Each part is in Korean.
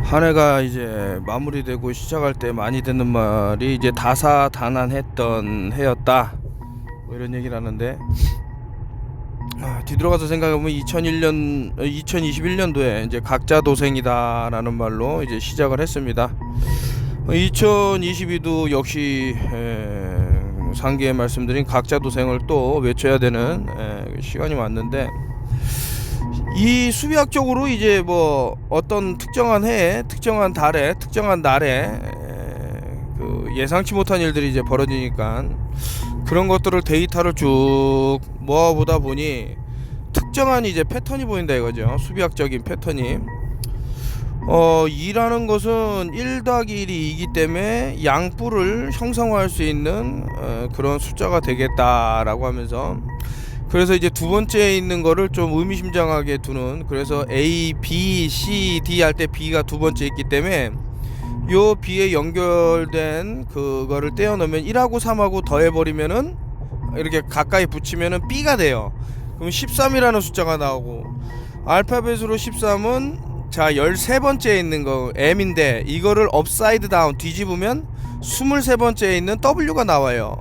한 해가 이제 마무리되고 시작할 때 많이 듣는 말이 이제 다사다난했던 해였다, 뭐 이런 얘기를 하는데, 뒤돌아가서 생각해보면 2021년도에 이제 각자 도생이다라는 말로 이제 시작을 했습니다. 2022도 역시 상기에 말씀드린 각자 도생을 또 외쳐야 되는 시간이 왔는데, 이 수비학적으로 이제 뭐 어떤 특정한 해에, 특정한 달에, 특정한 날에 그 예상치 못한 일들이 이제 벌어지니까 그런 것들을 데이터를 쭉 모아보다 보니 특정한 이제 패턴이 보인다 이거죠. 수비학적인 패턴이. 이라는 것은 1 더하기 1이 2이기 때문에 양뿔을 형성할 수 있는 그런 숫자가 되겠다라고 하면서, 그래서 이제 두 번째에 있는 거를 좀 의미심장하게 두는, 그래서 A, B, C, D 할 때 B가 두 번째 있기 때문에 요 B에 연결된 그거를 떼어놓으면 1하고 3하고 더해버리면은 이렇게 가까이 붙이면은 B가 돼요. 그럼 13이라는 숫자가 나오고, 알파벳으로 13은 자 13번째에 있는 거 M인데 이거를 업사이드 다운 뒤집으면 23번째에 있는 W가 나와요.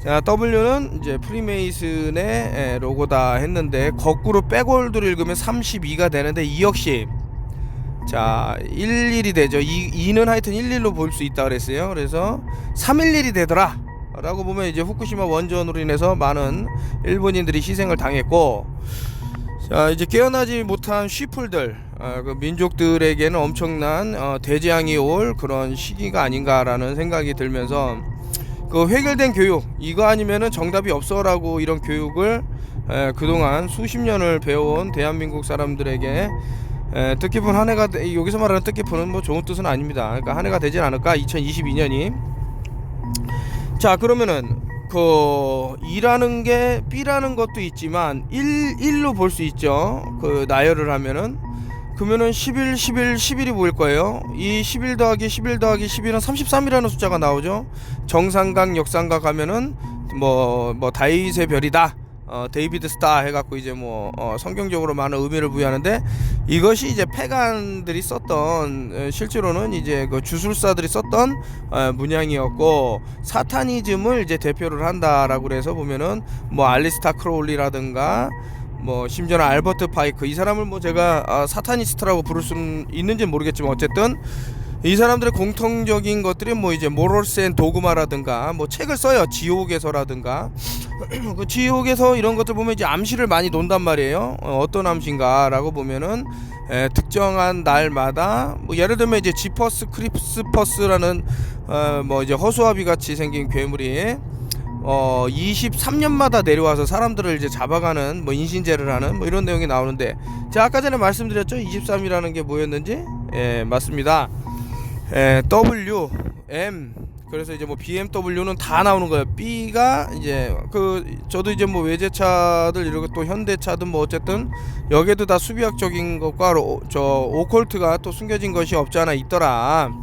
자, W는 이제 프리메이슨의 로고다 했는데 거꾸로 백월드를 읽으면 32가 되는데, 이 역시 자 11이 되죠. 2는 하여튼 11로 볼 수 있다 그랬어요. 그래서 311이 되더라 라고 보면 이제 후쿠시마 원전으로 인해서 많은 일본인들이 희생을 당했고, 자 이제 깨어나지 못한 쉬풀들, 그 민족들에게는 엄청난 대재앙이 올 그런 시기가 아닌가라는 생각이 들면서, 그 획일된 교육 이거 아니면은 정답이 없어라고 이런 교육을 그동안 수십 년을 배워온 대한민국 사람들에게 뜻깊은 한 해가, 여기서 말하는 뜻깊은 뭐 좋은 뜻은 아닙니다. 그러니까 한 해가 되진 않을까 2022년이. 자 그러면은 그 2라는 게 B라는 것도 있지만 1로 볼 수 있죠. 그 나열을 하면은, 그러면은 11, 11, 11이 보일 거예요. 이 11 더하기 11 더하기 11은 33이라는 숫자가 나오죠. 정삼각 역삼각 하면은 뭐 다윗의 별이다, 데이비드 스타 해갖고 이제 뭐 성경적으로 많은 의미를 부여하는데, 이것이 이제 패간들이 썼던, 실제로는 이제 그 주술사들이 썼던 문양이었고, 사타니즘을 이제 대표를 한다라고 그래서 보면은 뭐 알리스타 크로울리라든가 뭐 심지어는 알버트 파이크, 이 사람을 뭐 제가 사타니스트라고 부를 수는 있는지는 모르겠지만 어쨌든 이 사람들의 공통적인 것들이 뭐 이제 모럴스 앤 도그마라든가 뭐 책을 써요. 지옥에서라든가 그 지옥에서 이런 것들 보면 이제 암시를 많이 논단 말이에요. 어떤 암시인가라고 보면은 특정한 날마다 뭐 예를 들면 이제 지퍼스 크리스퍼스라는 뭐 이제 허수아비 같이 생긴 괴물이 23년마다 내려와서 사람들을 이제 잡아가는 뭐 인신제를 하는 뭐 이런 내용이 나오는데, 제가 아까 전에 말씀드렸죠. 23이라는 게 뭐였는지. 맞습니다. W, M, 그래서 이제 뭐 BMW는 다 나오는 거예요. B가 이제 저도 이제 뭐 외제차들 이렇게 또 현대차든 뭐 어쨌든 여기에도 다 수비학적인 것과 오컬트가 또 숨겨진 것이 없지 않아 있더라.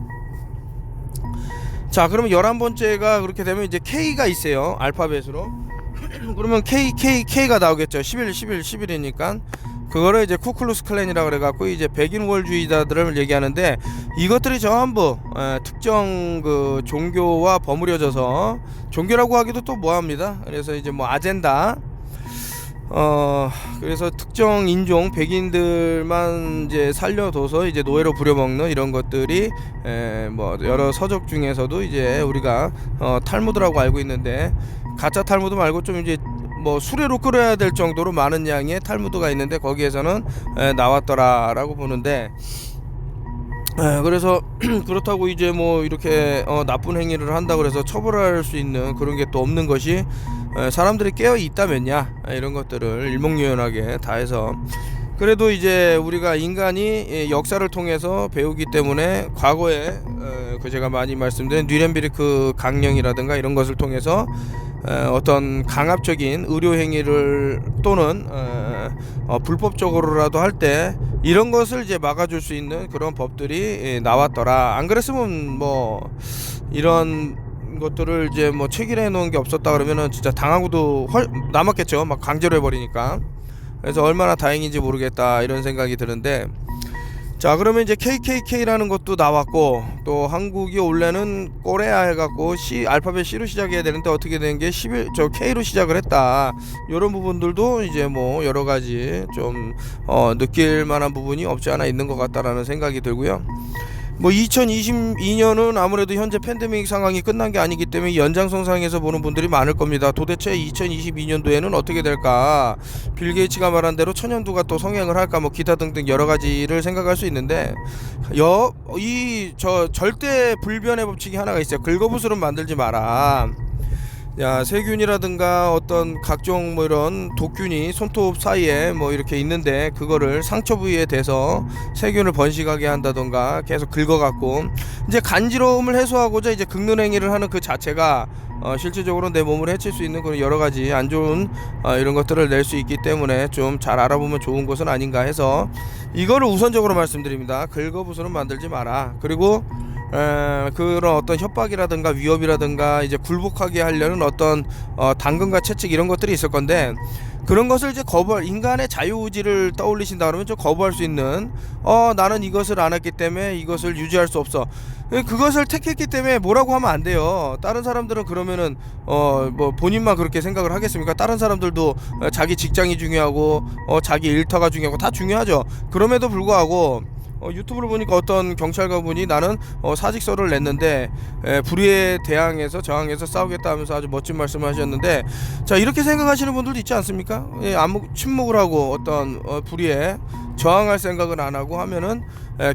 자 그러면 11번째가 그렇게 되면 이제 K가 있어요. 알파벳으로. 그러면 K가 나오겠죠. 11, 11, 11이니까 그거를 이제 쿠클루스 클랜이라 그래갖고 이제 백인월주의자들을 얘기하는데, 이것들이 전부 특정 그 종교와 버무려져서, 종교라고 하기도 또 뭐합니다. 그래서 이제 뭐 아젠다, 그래서 특정 인종 백인들만 이제 살려둬서 이제 노예로 부려먹는 이런 것들이 뭐 여러 서적 중에서도 이제 우리가 탈무드라고 알고 있는데, 가짜 탈무드 말고 좀 이제 뭐 수레로 끓여야 될 정도로 많은 양의 탈무드가 있는데 거기에서는 나왔더라라고 보는데, 그래서 그렇다고 이제 뭐 이렇게 나쁜 행위를 한다 그래서 처벌할 수 있는 그런 게 또 없는 것이, 사람들이 깨어 있다면야 이런 것들을 일목요연하게 다 해서, 그래도 이제 우리가 인간이 역사를 통해서 배우기 때문에 과거에 그 제가 많이 말씀드린 뉘렌비르크 강령이라든가 이런 것을 통해서 어떤 강압적인 의료 행위를 또는 불법적으로라도 할 때 이런 것을 이제 막아줄 수 있는 그런 법들이 나왔더라. 안 그랬으면 뭐 이런 것들을 이제 뭐 체결해 놓은 게 없었다 그러면은 진짜 당하고도 남았겠죠. 막 강제로 해버리니까. 그래서 얼마나 다행인지 모르겠다 이런 생각이 드는데, 자 그러면 이제 KKK라는 것도 나왔고, 또 한국이 원래는 꼬레아 해갖고 알파벳 C로 시작해야 되는데 어떻게 된 게 K로 시작을 했다. 이런 부분들도 이제 뭐 여러 가지 좀 느낄 만한 부분이 없지 않아 있는 것 같다라는 생각이 들고요. 뭐 2022년은 아무래도 현재 팬데믹 상황이 끝난 게 아니기 때문에 연장선상에서 보는 분들이 많을 겁니다. 도대체 2022년도에는 어떻게 될까? 빌 게이츠가 말한 대로 천연두가 또 성행을 할까? 뭐 기타 등등 여러 가지를 생각할 수 있는데, 절대 불변의 법칙이 하나가 있어요. 긁어부스럼 만들지 마라. 야, 세균이라든가 어떤 각종 뭐 이런 독균이 손톱 사이에 뭐 이렇게 있는데, 그거를 상처 부위에 대서 세균을 번식하게 한다던가 계속 긁어갖고 이제 간지러움을 해소하고자 이제 긁는 행위를 하는 그 자체가 실질적으로 내 몸을 해칠 수 있는 그런 여러 가지 안 좋은 이런 것들을 낼 수 있기 때문에 좀 잘 알아보면 좋은 것은 아닌가 해서 이거를 우선적으로 말씀드립니다. 긁어부스럼 만들지 마라. 그리고 그런 어떤 협박이라든가 위협이라든가 이제 굴복하게 하려는 어떤 당근과 채찍 이런 것들이 있을 건데, 그런 것을 이제 인간의 자유의지를 떠올리신다 그러면 좀 거부할 수 있는, 나는 이것을 안 했기 때문에 이것을 유지할 수 없어, 그것을 택했기 때문에 뭐라고 하면 안 돼요. 다른 사람들은 그러면은 뭐 본인만 그렇게 생각을 하겠습니까? 다른 사람들도 자기 직장이 중요하고 자기 일터가 중요하고 다 중요하죠. 그럼에도 불구하고 유튜브를 보니까 어떤 경찰관분이 나는 사직서를 냈는데 불의에 대항해서 저항해서 싸우겠다 하면서 아주 멋진 말씀을 하셨는데, 자 이렇게 생각하시는 분들도 있지 않습니까? 침묵을 하고 어떤 불의에 저항할 생각은 안 하고 하면은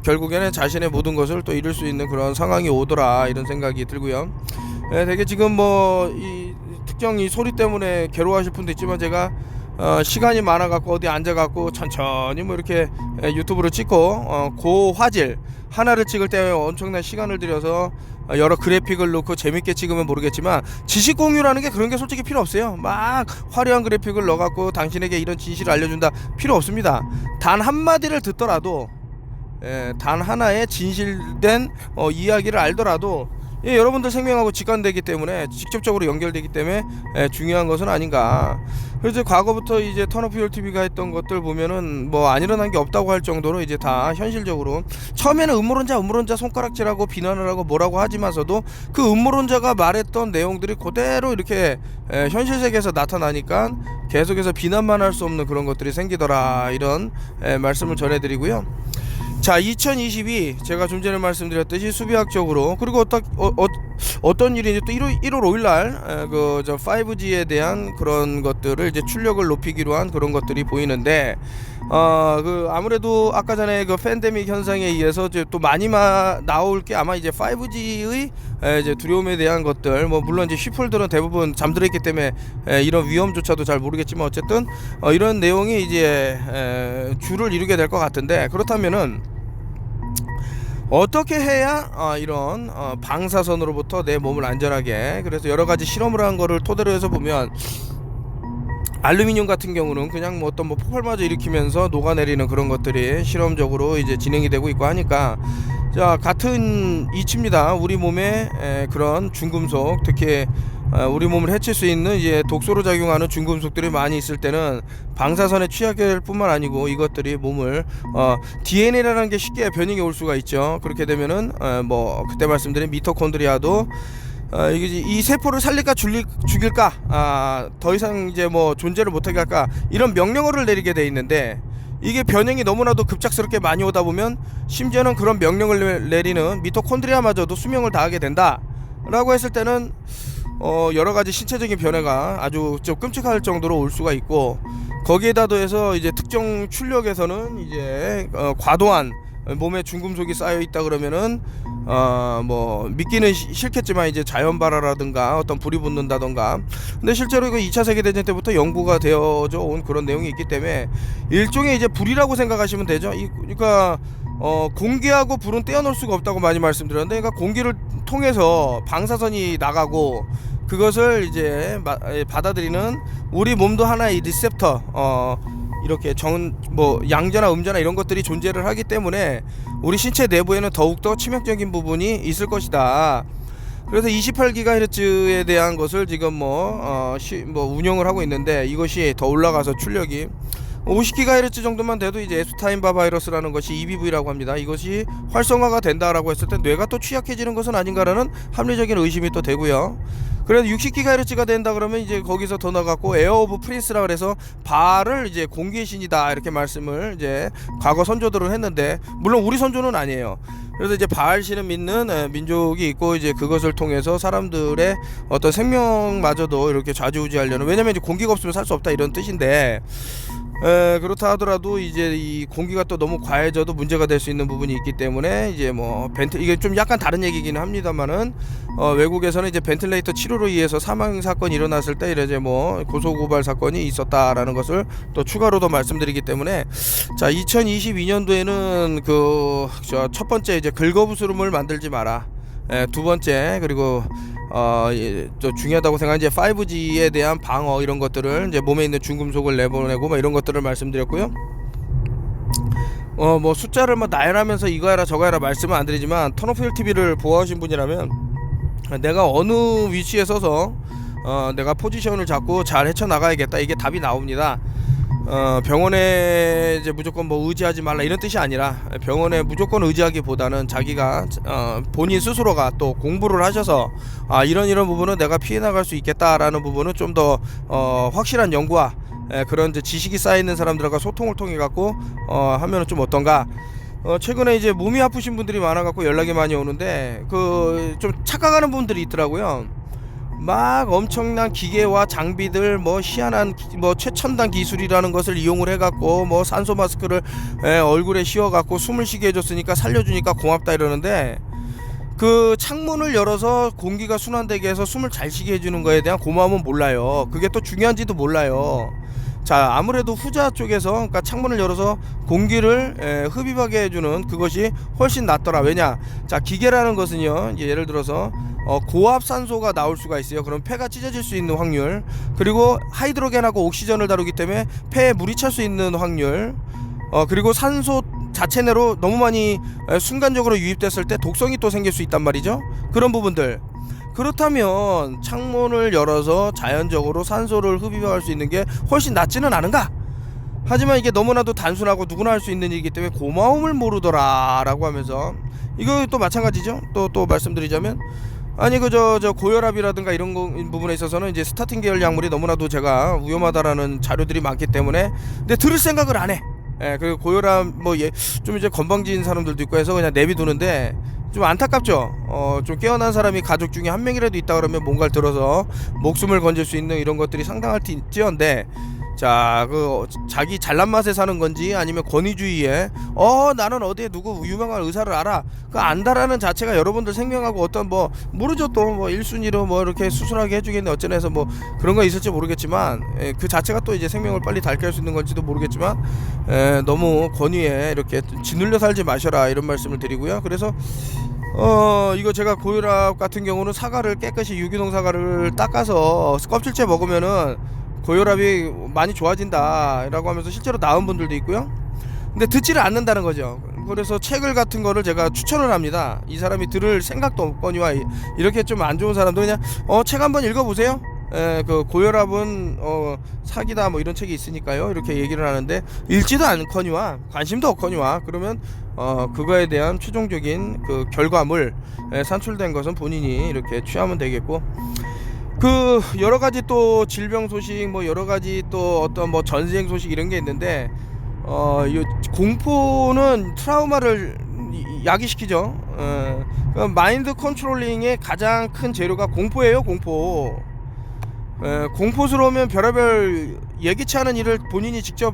결국에는 자신의 모든 것을 또 잃을 수 있는 그런 상황이 오더라 이런 생각이 들고요. 되게 지금 뭐 이 특정 이 소리 때문에 괴로워하실 분도 있지만, 제가 시간이 많아갖고 어디 앉아갖고 천천히 뭐 이렇게 유튜브를 찍고 고화질 하나를 찍을 때 엄청난 시간을 들여서 여러 그래픽을 넣고 재밌게 찍으면 모르겠지만, 지식 공유라는 게 그런 게 솔직히 필요 없어요. 막 화려한 그래픽을 넣어갖고 당신에게 이런 진실을 알려준다 필요 없습니다. 단 한마디를 듣더라도, 단 하나의 진실된 이야기를 알더라도 여러분들 생명하고 직관되기 때문에, 직접적으로 연결되기 때문에 중요한 것은 아닌가. 그래서 과거부터 이제 턴오프 TV가 했던 것들 보면은 뭐 안 일어난 게 없다고 할 정도로 이제 다 현실적으로, 처음에는 음모론자 손가락질하고 비난을 하고 뭐라고 하지만서도 그 음모론자가 말했던 내용들이 그대로 이렇게 현실 세계에서 나타나니까 계속해서 비난만 할 수 없는 그런 것들이 생기더라, 이런 말씀을 전해드리고요. 자, 2022 제가 좀 전에 말씀드렸듯이 수비학적으로, 그리고 어떤 일이 또 1월 5일날 그 5G에 대한 그런 것들을 이제 출력을 높이기로 한 그런 것들이 보이는데, 그 아무래도 아까 전에 그 팬데믹 현상에 의해서 이제 또 많이 나올 게 아마 이제 5G의 이제 두려움에 대한 것들, 뭐 물론 이제 쉬플들은 대부분 잠들어 있기 때문에 이런 위험조차도 잘 모르겠지만, 어쨌든 이런 내용이 이제 주를 이루게 될 것 같은데, 그렇다면은 어떻게 해야 이런 방사선으로부터 내 몸을 안전하게, 그래서 여러 가지 실험을 한 거를 토대로 해서 보면, 알루미늄 같은 경우는 그냥 뭐 어떤 폭발마저 일으키면서 녹아내리는 그런 것들이 실험적으로 이제 진행이 되고 있고 하니까, 자 같은 이치입니다. 우리 몸에 그런 중금속, 특히 우리 몸을 해칠 수 있는 이제 독소로 작용하는 중금속들이 많이 있을 때는 방사선에 취약할 뿐만 아니고, 이것들이 몸을 DNA라는 게 쉽게 변형이 올 수가 있죠. 그렇게 되면은 뭐 그때 말씀드린 미토콘드리아도 이 세포를 살릴까 죽일까, 더 이상 이제 뭐 존재를 못하게 할까, 이런 명령어를 내리게 돼 있는데, 이게 변형이 너무나도 급작스럽게 많이 오다 보면 심지어는 그런 명령을 내리는 미토콘드리아마저도 수명을 다하게 된다 라고 했을 때는 여러가지 신체적인 변화가 아주 좀 끔찍할 정도로 올 수가 있고, 거기에다 더해서 이제 특정 출력에서는 이제 과도한 몸에 중금속이 쌓여 있다 그러면은 뭐 믿기는 싫겠지만 이제 자연 발화라든가 어떤 불이 붙는다던가, 근데 실제로 이거 2차 세계대전 때부터 연구가 되어져 온 그런 내용이 있기 때문에 일종의 이제 불이라고 생각하시면 되죠. 그러니까 공기하고 불은 떼어놓을 수가 없다고 많이 말씀드렸는데, 그러니까 공기를 통해서 방사선이 나가고 그것을 이제 받아들이는 우리 몸도 하나의 리셉터, 이렇게 뭐 양자나 음자나 이런 것들이 존재를 하기 때문에 우리 신체 내부에는 더욱더 치명적인 부분이 있을 것이다. 그래서 28GHz에 대한 것을 지금 뭐 운영을 하고 있는데, 이것이 더 올라가서 출력이, 50GHz 정도만 돼도 이제 에프타임바 바이러스라는 것이 EBV라고 합니다. 이것이 활성화가 된다라고 했을 때 뇌가 또 취약해지는 것은 아닌가라는 합리적인 의심이 또 되고요. 그래도 60GHz가 된다 그러면 이제 거기서 더 나갔고 에어 오브 프린스라 그래서 바를 이제 공기의 신이다 이렇게 말씀을 이제 과거 선조들은 했는데, 물론 우리 선조는 아니에요. 그래서 이제 바알 신을 믿는 민족이 있고, 이제 그것을 통해서 사람들의 어떤 생명마저도 이렇게 좌지우지하려는, 왜냐면 이제 공기가 없으면 살 수 없다 이런 뜻인데, 그렇다 하더라도 이제 이 공기가 또 너무 과해져도 문제가 될 수 있는 부분이 있기 때문에 이제 뭐 이게 좀 약간 다른 얘기긴 합니다만은 외국에서는 이제 벤틀레이터 치료로 의해서 사망 사건이 일어났을 때 이제 뭐 고소고발 사건이 있었다라는 것을 또 추가로 더 말씀드리기 때문에, 자 2022년도에는 그 첫 번째 이제 긁어부스럼을 만들지 마라. 두 번째, 그리고 또 중요하다고 생각하는 이제 5G에 대한 방어 이런 것들을 이제 몸에 있는 중금속을 내보내고 뭐 이런 것들을 말씀드렸고요. 뭐 숫자를 뭐 나열하면서 이거 해라 저거 해라 말씀은 안 드리지만, 턴오프힐 TV를 보아하신 분이라면 내가 어느 위치에 서서 내가 포지션을 잡고 잘 헤쳐나가야겠다, 이게 답이 나옵니다. 병원에 이제 무조건 뭐 의지하지 말라 이런 뜻이 아니라, 병원에 무조건 의지하기보다는 자기가 본인 스스로가 또 공부를 하셔서 이런 부분은 내가 피해 나갈 수 있겠다라는 부분은 좀 더 확실한 연구와 그런 이제 지식이 쌓여 있는 사람들과 소통을 통해 갖고 하면은 좀 어떤가. 최근에 이제 몸이 아프신 분들이 많아 갖고 연락이 많이 오는데, 그 좀 착각하는 분들이 있더라고요. 막 엄청난 기계와 장비들, 뭐 희한한 뭐 최첨단 기술이라는 것을 이용을 해갖고 뭐 산소 마스크를 얼굴에 씌워갖고 숨을 쉬게 해줬으니까 살려주니까 고맙다 이러는데, 그 창문을 열어서 공기가 순환되게 해서 숨을 잘 쉬게 해주는 거에 대한 고마움은 몰라요. 그게 또 중요한지도 몰라요. 자, 아무래도 후자 쪽에서, 그러니까 창문을 열어서 공기를 흡입하게 해주는 그것이 훨씬 낫더라. 왜냐, 자 기계라는 것은요, 이제 예를 들어서 고압 산소가 나올 수가 있어요. 그럼 폐가 찢어질 수 있는 확률, 그리고 하이드로겐하고 옥시전을 다루기 때문에 폐에 물이 찰 수 있는 확률, 그리고 산소 자체 내로 너무 많이 순간적으로 유입됐을 때 독성이 또 생길 수 있단 말이죠. 그런 부분들, 그렇다면 창문을 열어서 자연적으로 산소를 흡입할 수 있는 게 훨씬 낫지는 않은가? 하지만 이게 너무나도 단순하고 누구나 할 수 있는 일이기 때문에 고마움을 모르더라 라고 하면서, 이거 또 마찬가지죠. 또 말씀드리자면, 아니 저 고혈압이라든가 이런 부분에 있어서는 이제 스타틴 계열 약물이 너무나도 제가 위험하다라는 자료들이 많기 때문에, 근데 들을 생각을 안 해. 그리고 고혈압 뭐 좀 이제 건방진 사람들도 있고 해서 그냥 내비두는데, 좀 안타깝죠. 좀 깨어난 사람이 가족 중에 한 명이라도 있다 그러면 뭔가를 들어서 목숨을 건질 수 있는 이런 것들이 상당할지언데, 자, 그 자기 잘난 맛에 사는 건지 아니면 권위주의에 나는 어디에 누구 유명한 의사를 알아, 그 안다라는 자체가 여러분들 생명하고 어떤 뭐 모르죠, 또 뭐 1순위로 뭐 이렇게 수술하게 해주겠네 어쩌네 해서 뭐 그런 거 있을지 모르겠지만, 그 자체가 또 이제 생명을 빨리 닳게 할 수 있는 건지도 모르겠지만, 너무 권위에 이렇게 짓눌려 살지 마셔라 이런 말씀을 드리고요. 그래서 이거 제가 고혈압 같은 경우는 사과를 깨끗이 유기농 사과를 닦아서 껍질째 먹으면은 고혈압이 많이 좋아진다 라고 하면서 실제로 나은 분들도 있고요. 근데 듣지를 않는다는 거죠. 그래서 책을 같은 거를 제가 추천을 합니다. 이 사람이 들을 생각도 없거니와 이렇게 좀 안 좋은 사람도 그냥 책 한번 읽어보세요. 그 고혈압은 사기다 뭐 이런 책이 있으니까요, 이렇게 얘기를 하는데, 읽지도 않거니와 관심도 없거니와 그러면 그거에 대한 최종적인 그 결과물 산출된 것은 본인이 이렇게 취하면 되겠고, 그 여러가지 또 질병 소식, 뭐 여러가지 또 어떤 뭐 전생 소식 이런 게 있는데, 공포는 트라우마를 야기시키죠. 마인드 컨트롤링의 가장 큰 재료가 공포예요. 공포. 공포스러우면 별의별 예기치 않은 일을 본인이 직접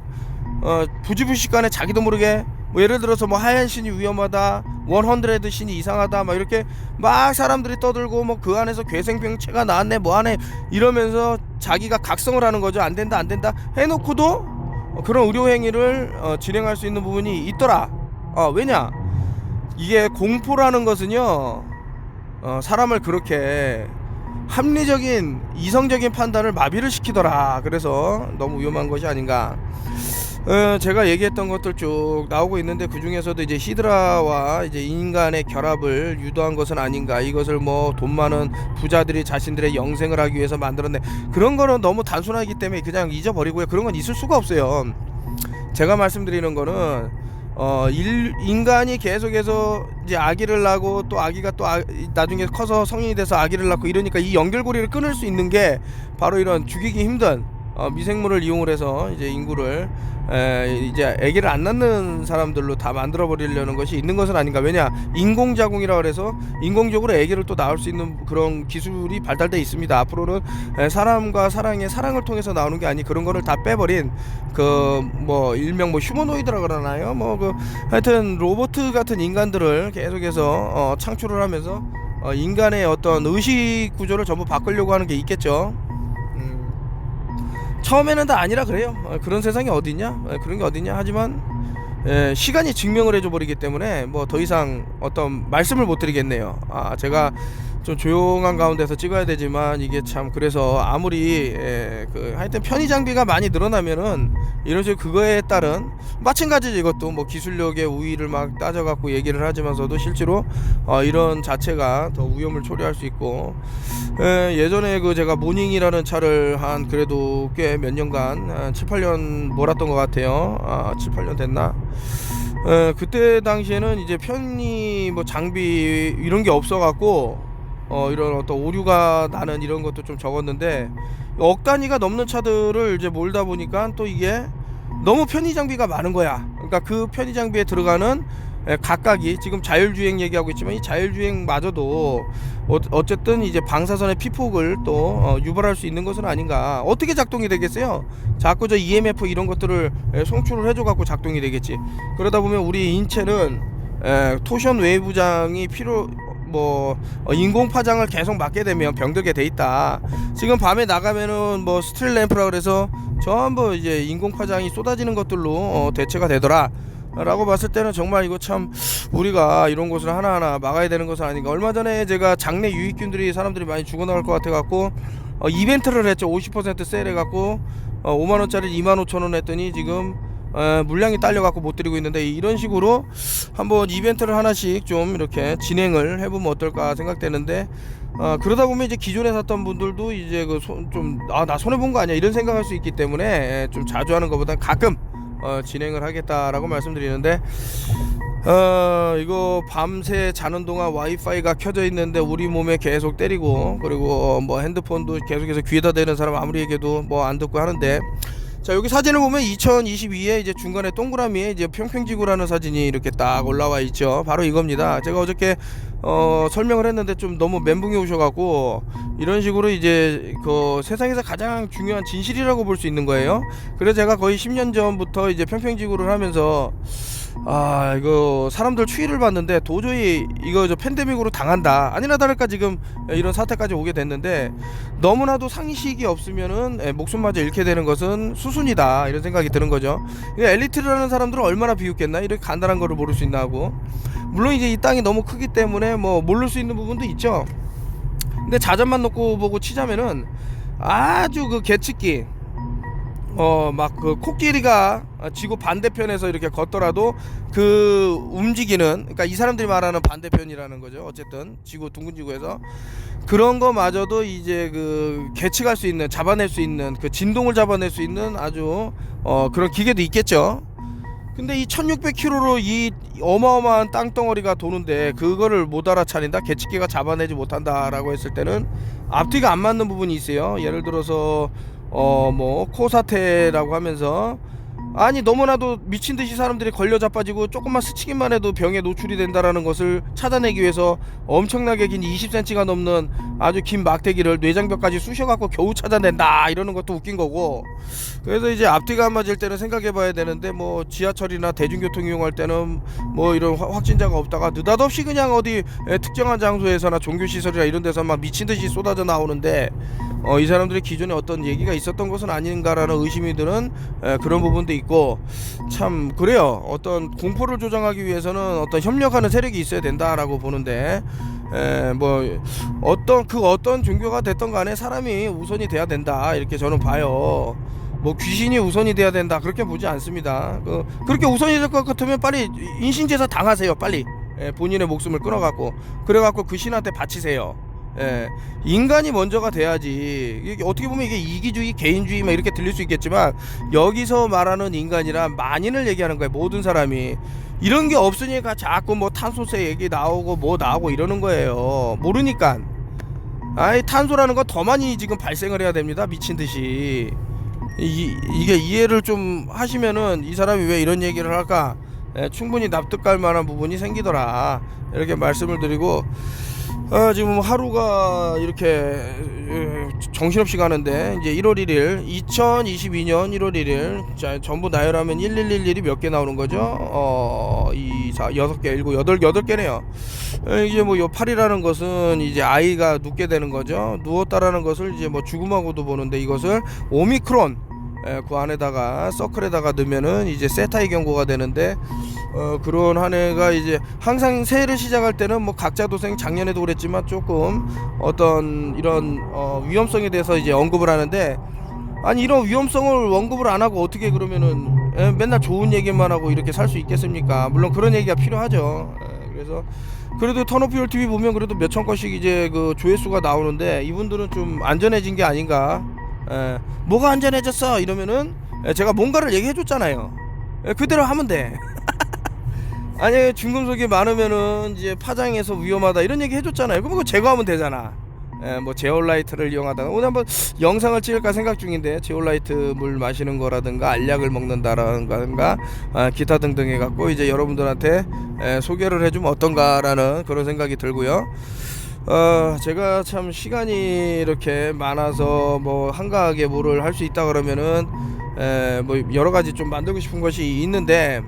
부지불식간에 자기도 모르게, 뭐 예를 들어서 뭐 하얀 신이 위험하다, 100 신이 이상하다, 막 이렇게 막 사람들이 떠들고 뭐 그 안에서 괴생병체가 나왔네 뭐하네 이러면서 자기가 각성을 하는 거죠. 안 된다 해놓고도 그런 의료 행위를 진행할 수 있는 부분이 있더라. 왜냐, 이게 공포라는 것은요, 사람을 그렇게 합리적인 이성적인 판단을 마비를 시키더라. 그래서 너무 위험한 것이 아닌가. 제가 얘기했던 것들 쭉 나오고 있는데, 그 중에서도 이제 히드라와 이제 인간의 결합을 유도한 것은 아닌가. 이것을 뭐 돈 많은 부자들이 자신들의 영생을 하기 위해서 만들었네. 그런 거는 너무 단순하기 때문에 그냥 잊어버리고요. 그런 건 있을 수가 없어요. 제가 말씀드리는 거는 인간이 계속해서 이제 아기를 낳고 또 아기가 또 나중에 커서 성인이 돼서 아기를 낳고 이러니까 이 연결고리를 끊을 수 있는 게 바로 이런 죽이기 힘든 미생물을 이용을 해서 이제 인구를 이제 아기를 안 낳는 사람들로 다 만들어 버리려는 것이 있는 것은 아닌가. 왜냐, 인공자궁이라 그래서 인공적으로 아기를 또 낳을 수 있는 그런 기술이 발달돼 있습니다. 앞으로는 사람과 사랑을 통해서 나오는 게 아니, 그런 거를 다 빼버린 그 뭐 일명 뭐 휴머노이드라 그러나요? 뭐 그 하여튼 로봇 같은 인간들을 계속해서 창출을 하면서 인간의 어떤 의식 구조를 전부 바꾸려고 하는 게 있겠죠. 처음에는 다 아니라 그래요. 그런 세상이 어디냐, 그런 게 어디냐. 하지만 시간이 증명을 해줘 버리기 때문에 뭐 더 이상 어떤 말씀을 못 드리겠네요. 제가 좀 조용한 가운데서 찍어야 되지만 이게 참, 그래서 아무리 그 하여튼 편의 장비가 많이 늘어나면은 이런 식으로 그거에 따른, 마찬가지죠. 이것도 뭐 기술력의 우위를 막 따져갖고 얘기를 하지만서도 실제로 이런 자체가 더 위험을 초래할 수 있고, 예전에 그 제가 모닝이라는 차를 한 그래도 꽤 몇 년간 7, 8년 몰았던 것 같아요. 7, 8년 됐나? 그때 당시에는 이제 편의 뭐 장비 이런 게 없어갖고 이런 어떤 오류가 나는 이런 것도 좀 적었는데, 억 단위가 넘는 차들을 이제 몰다 보니까 또 이게 너무 편의 장비가 많은 거야. 그러니까 그 편의 장비에 들어가는 각각이, 지금 자율주행 얘기하고 있지만 이 자율주행마저도 어쨌든 이제 방사선의 피폭을 또 유발할 수 있는 것은 아닌가. 어떻게 작동이 되겠어요? 자꾸 저 EMF 이런 것들을 송출을 해줘 갖고 작동이 되겠지. 그러다 보면 우리 인체는 토션 웨이브장이 인공 파장을 계속 맞게 되면 병들게 돼 있다. 지금 밤에 나가면은 뭐 스트릿 램프라 그래서 전부 이제 인공 파장이 쏟아지는 것들로 대체가 되더라 라고 봤을 때는 정말 이거 참 우리가 이런 것을 하나하나 막아야 되는 것은 아닌가. 얼마 전에 제가 장내 유익균들이 사람들이 많이 죽어나갈 것 같아 갖고 이벤트를 했죠. 50% 세일해 갖고 5만원짜리 25,000원 했더니 지금 물량이 딸려갖고 못 드리고 있는데, 이런 식으로 한번 이벤트를 하나씩 좀 이렇게 진행을 해보면 어떨까 생각되는데, 그러다 보면 이제 기존에 샀던 분들도 이제 나 손해본 거 아니야 이런 생각할 수 있기 때문에 좀 자주 하는 것보다 가끔 진행을 하겠다라고 말씀드리는데, 이거 밤새 자는 동안 와이파이가 켜져 있는데 우리 몸에 계속 때리고, 그리고 뭐 핸드폰도 계속해서 귀에다 대는 사람 아무리 얘기해도 뭐 안 듣고 하는데, 자, 여기 사진을 보면 2022에 이제 중간에 동그라미에 이제 평평지구라는 사진이 이렇게 딱 올라와 있죠. 바로 이겁니다. 제가 어저께 설명을 했는데 좀 너무 멘붕이 오셔갖고, 이런 식으로 이제 그 세상에서 가장 중요한 진실이라고 볼 수 있는 거예요. 그래서 제가 거의 10년 전부터 이제 평평지구를 하면서 이거 사람들 추이를 봤는데 도저히 이거 저 팬데믹으로 당한다, 아니나 다를까 지금 이런 사태까지 오게 됐는데, 너무나도 상식이 없으면은 목숨마저 잃게 되는 것은 수순이다, 이런 생각이 드는 거죠. 엘리트라는 사람들은 얼마나 비웃겠나, 이렇게 간단한 거를 모를 수 있나 하고. 물론 이제 이 땅이 너무 크기 때문에 뭐 모를 수 있는 부분도 있죠. 근데 자전만 놓고 보고 치자면은 아주 그 개측기, 막 그 코끼리가 지구 반대편에서 이렇게 걷더라도 그 움직이는, 그러니까 이 사람들이 말하는 반대편이라는 거죠. 어쨌든 지구, 둥근 지구에서 그런 거마저도 이제 그 계측할 수 있는, 잡아낼 수 있는, 그 진동을 잡아낼 수 있는 아주 그런 기계도 있겠죠. 근데 이 1600km로 이 어마어마한 땅덩어리가 도는데 그거를 못 알아차린다, 계측기가 잡아내지 못한다라고 했을 때는 앞뒤가 안 맞는 부분이 있어요. 예를 들어서 뭐 코사태라고 하면서, 아니 너무나도 미친듯이 사람들이 걸려 자빠지고 조금만 스치기만 해도 병에 노출이 된다라는 것을 찾아내기 위해서 엄청나게 긴 20cm가 넘는 아주 긴 막대기를 뇌장벽까지 쑤셔갖고 겨우 찾아낸다, 이러는 것도 웃긴 거고. 그래서 이제 앞뒤가 안 맞을 때는 생각해 봐야 되는데, 뭐 지하철이나 대중교통 이용할 때는 뭐 이런 확진자가 없다가 느닷없이 그냥 어디 특정한 장소에서나 종교시설이나 이런 데서 막 미친듯이 쏟아져 나오는데, 이 사람들이 기존에 어떤 얘기가 있었던 것은 아닌가라는 의심이 드는 그런 부분도 있고, 참 그래요. 어떤 공포를 조장하기 위해서는 어떤 협력하는 세력이 있어야 된다라고 보는데, 뭐 어떤 종교가 됐던 간에 사람이 우선이 돼야 된다, 이렇게 저는 봐요. 뭐 귀신이 우선이 돼야 된다, 그렇게 보지 않습니다. 그렇게 우선이 될 것 같으면 빨리 인신제사 당하세요. 빨리 본인의 목숨을 끊어갖고, 그래갖고 그 신한테 바치세요. 인간이 먼저가 돼야지. 이게 어떻게 보면 이게 이기주의, 개인주의 막 이렇게 들릴 수 있겠지만 여기서 말하는 인간이란 만인을 얘기하는 거예요. 모든 사람이. 이런 게 없으니까 자꾸 뭐 탄소세 얘기 나오고 뭐 나오고 이러는 거예요. 모르니까. 아이, 탄소라는 건 더 많이 지금 발생을 해야 됩니다. 미친 듯이. 이게 이해를 좀 하시면은 이 사람이 왜 이런 얘기를 할까? 충분히 납득할 만한 부분이 생기더라. 이렇게 말씀을 드리고, 지금 하루가 이렇게 정신없이 가는데, 이제 1월 1일 2022년 1월 1일 자, 전부 나열하면 1111이 몇 개 나오는 거죠? 2, 4, 6개, 7, 8개네요. 이제 뭐 요 8이라는 것은 이제 아이가 눕게 되는 거죠. 누웠다라는 것을 이제 뭐 죽음하고도 보는데, 이것을 오미크론 그 안에다가 서클에다가 넣으면은 이제 세타의 경고가 되는데, 그런 한 해가 이제 항상 새해를 시작할 때는 뭐 각자 도생, 작년에도 그랬지만 조금 어떤 이런 위험성에 대해서 이제 언급을 하는데, 아니 이런 위험성을 언급을 안 하고 어떻게 그러면은 맨날 좋은 얘기만 하고 이렇게 살 수 있겠습니까? 물론 그런 얘기가 필요하죠. 그래서 그래도 턴오프 TV 보면 그래도 몇천 건씩 이제 그 조회수가 나오는데, 이분들은 좀 안전해진 게 아닌가. 뭐가 안전해졌어 이러면은 제가 뭔가를 얘기해 줬잖아요. 그대로 하면 돼. 아니, 중금속이 많으면은 이제 파장에서 위험하다 이런 얘기 해줬잖아요. 그럼 그거 제거하면 되잖아. 뭐 제올라이트를 이용하다가, 오늘 한번 영상을 찍을까 생각 중인데, 제올라이트 물 마시는 거라든가 알약을 먹는다라든가 기타 등등 해갖고 이제 여러분들한테 소개를 해주면 어떤가라는 그런 생각이 들고요. 제가 참 시간이 이렇게 많아서 뭐 한가하게 뭐를 할 수 있다 그러면은 뭐 여러 가지 좀 만들고 싶은 것이 있는데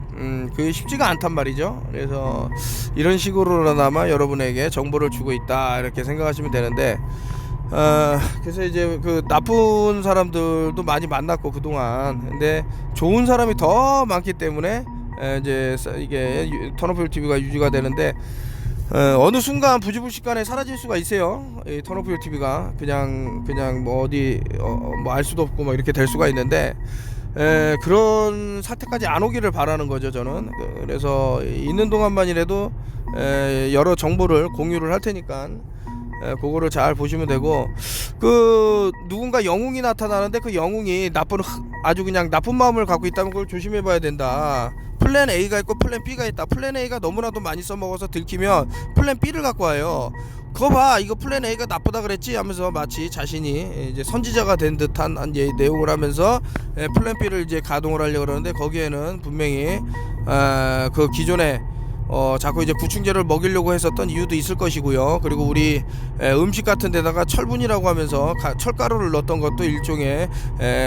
그게 쉽지가 않단 말이죠. 그래서 이런 식으로나마 여러분에게 정보를 주고 있다 이렇게 생각하시면 되는데, 그래서 이제 그 나쁜 사람들도 많이 만났고 그동안, 근데 좋은 사람이 더 많기 때문에 이제 이게 턴오프 TV가 유지가 되는데, 어느 순간 부지불식간에 사라질 수가 있어요. 이 턴오프 TV가 그냥 뭐 어디 뭐 알 수도 없고 막 이렇게 될 수가 있는데, 그런 사태까지 안 오기를 바라는 거죠, 저는. 그래서 있는 동안만이라도 여러 정보를 공유를 할 테니까 그거를 잘 보시면 되고, 그 누군가 영웅이 나타나는데 그 영웅이 아주 그냥 나쁜 마음을 갖고 있다면 그걸 조심해 봐야 된다. 플랜 A가 있고 플랜 B가 있다. 플랜 A가 너무나도 많이 써먹어서 들키면 플랜 B를 갖고 와요. 그거 봐, 이거 플랜 A가 나쁘다 그랬지 하면서 마치 자신이 이제 선지자가 된 듯한 내용을 하면서 플랜 B를 이제 가동을 하려고 그러는데, 거기에는 분명히 그 기존에 자꾸 이제 구충제를 먹이려고 했었던 이유도 있을 것이고요. 그리고 우리 음식 같은 데다가 철분이라고 하면서 철가루를 넣었던 것도 일종의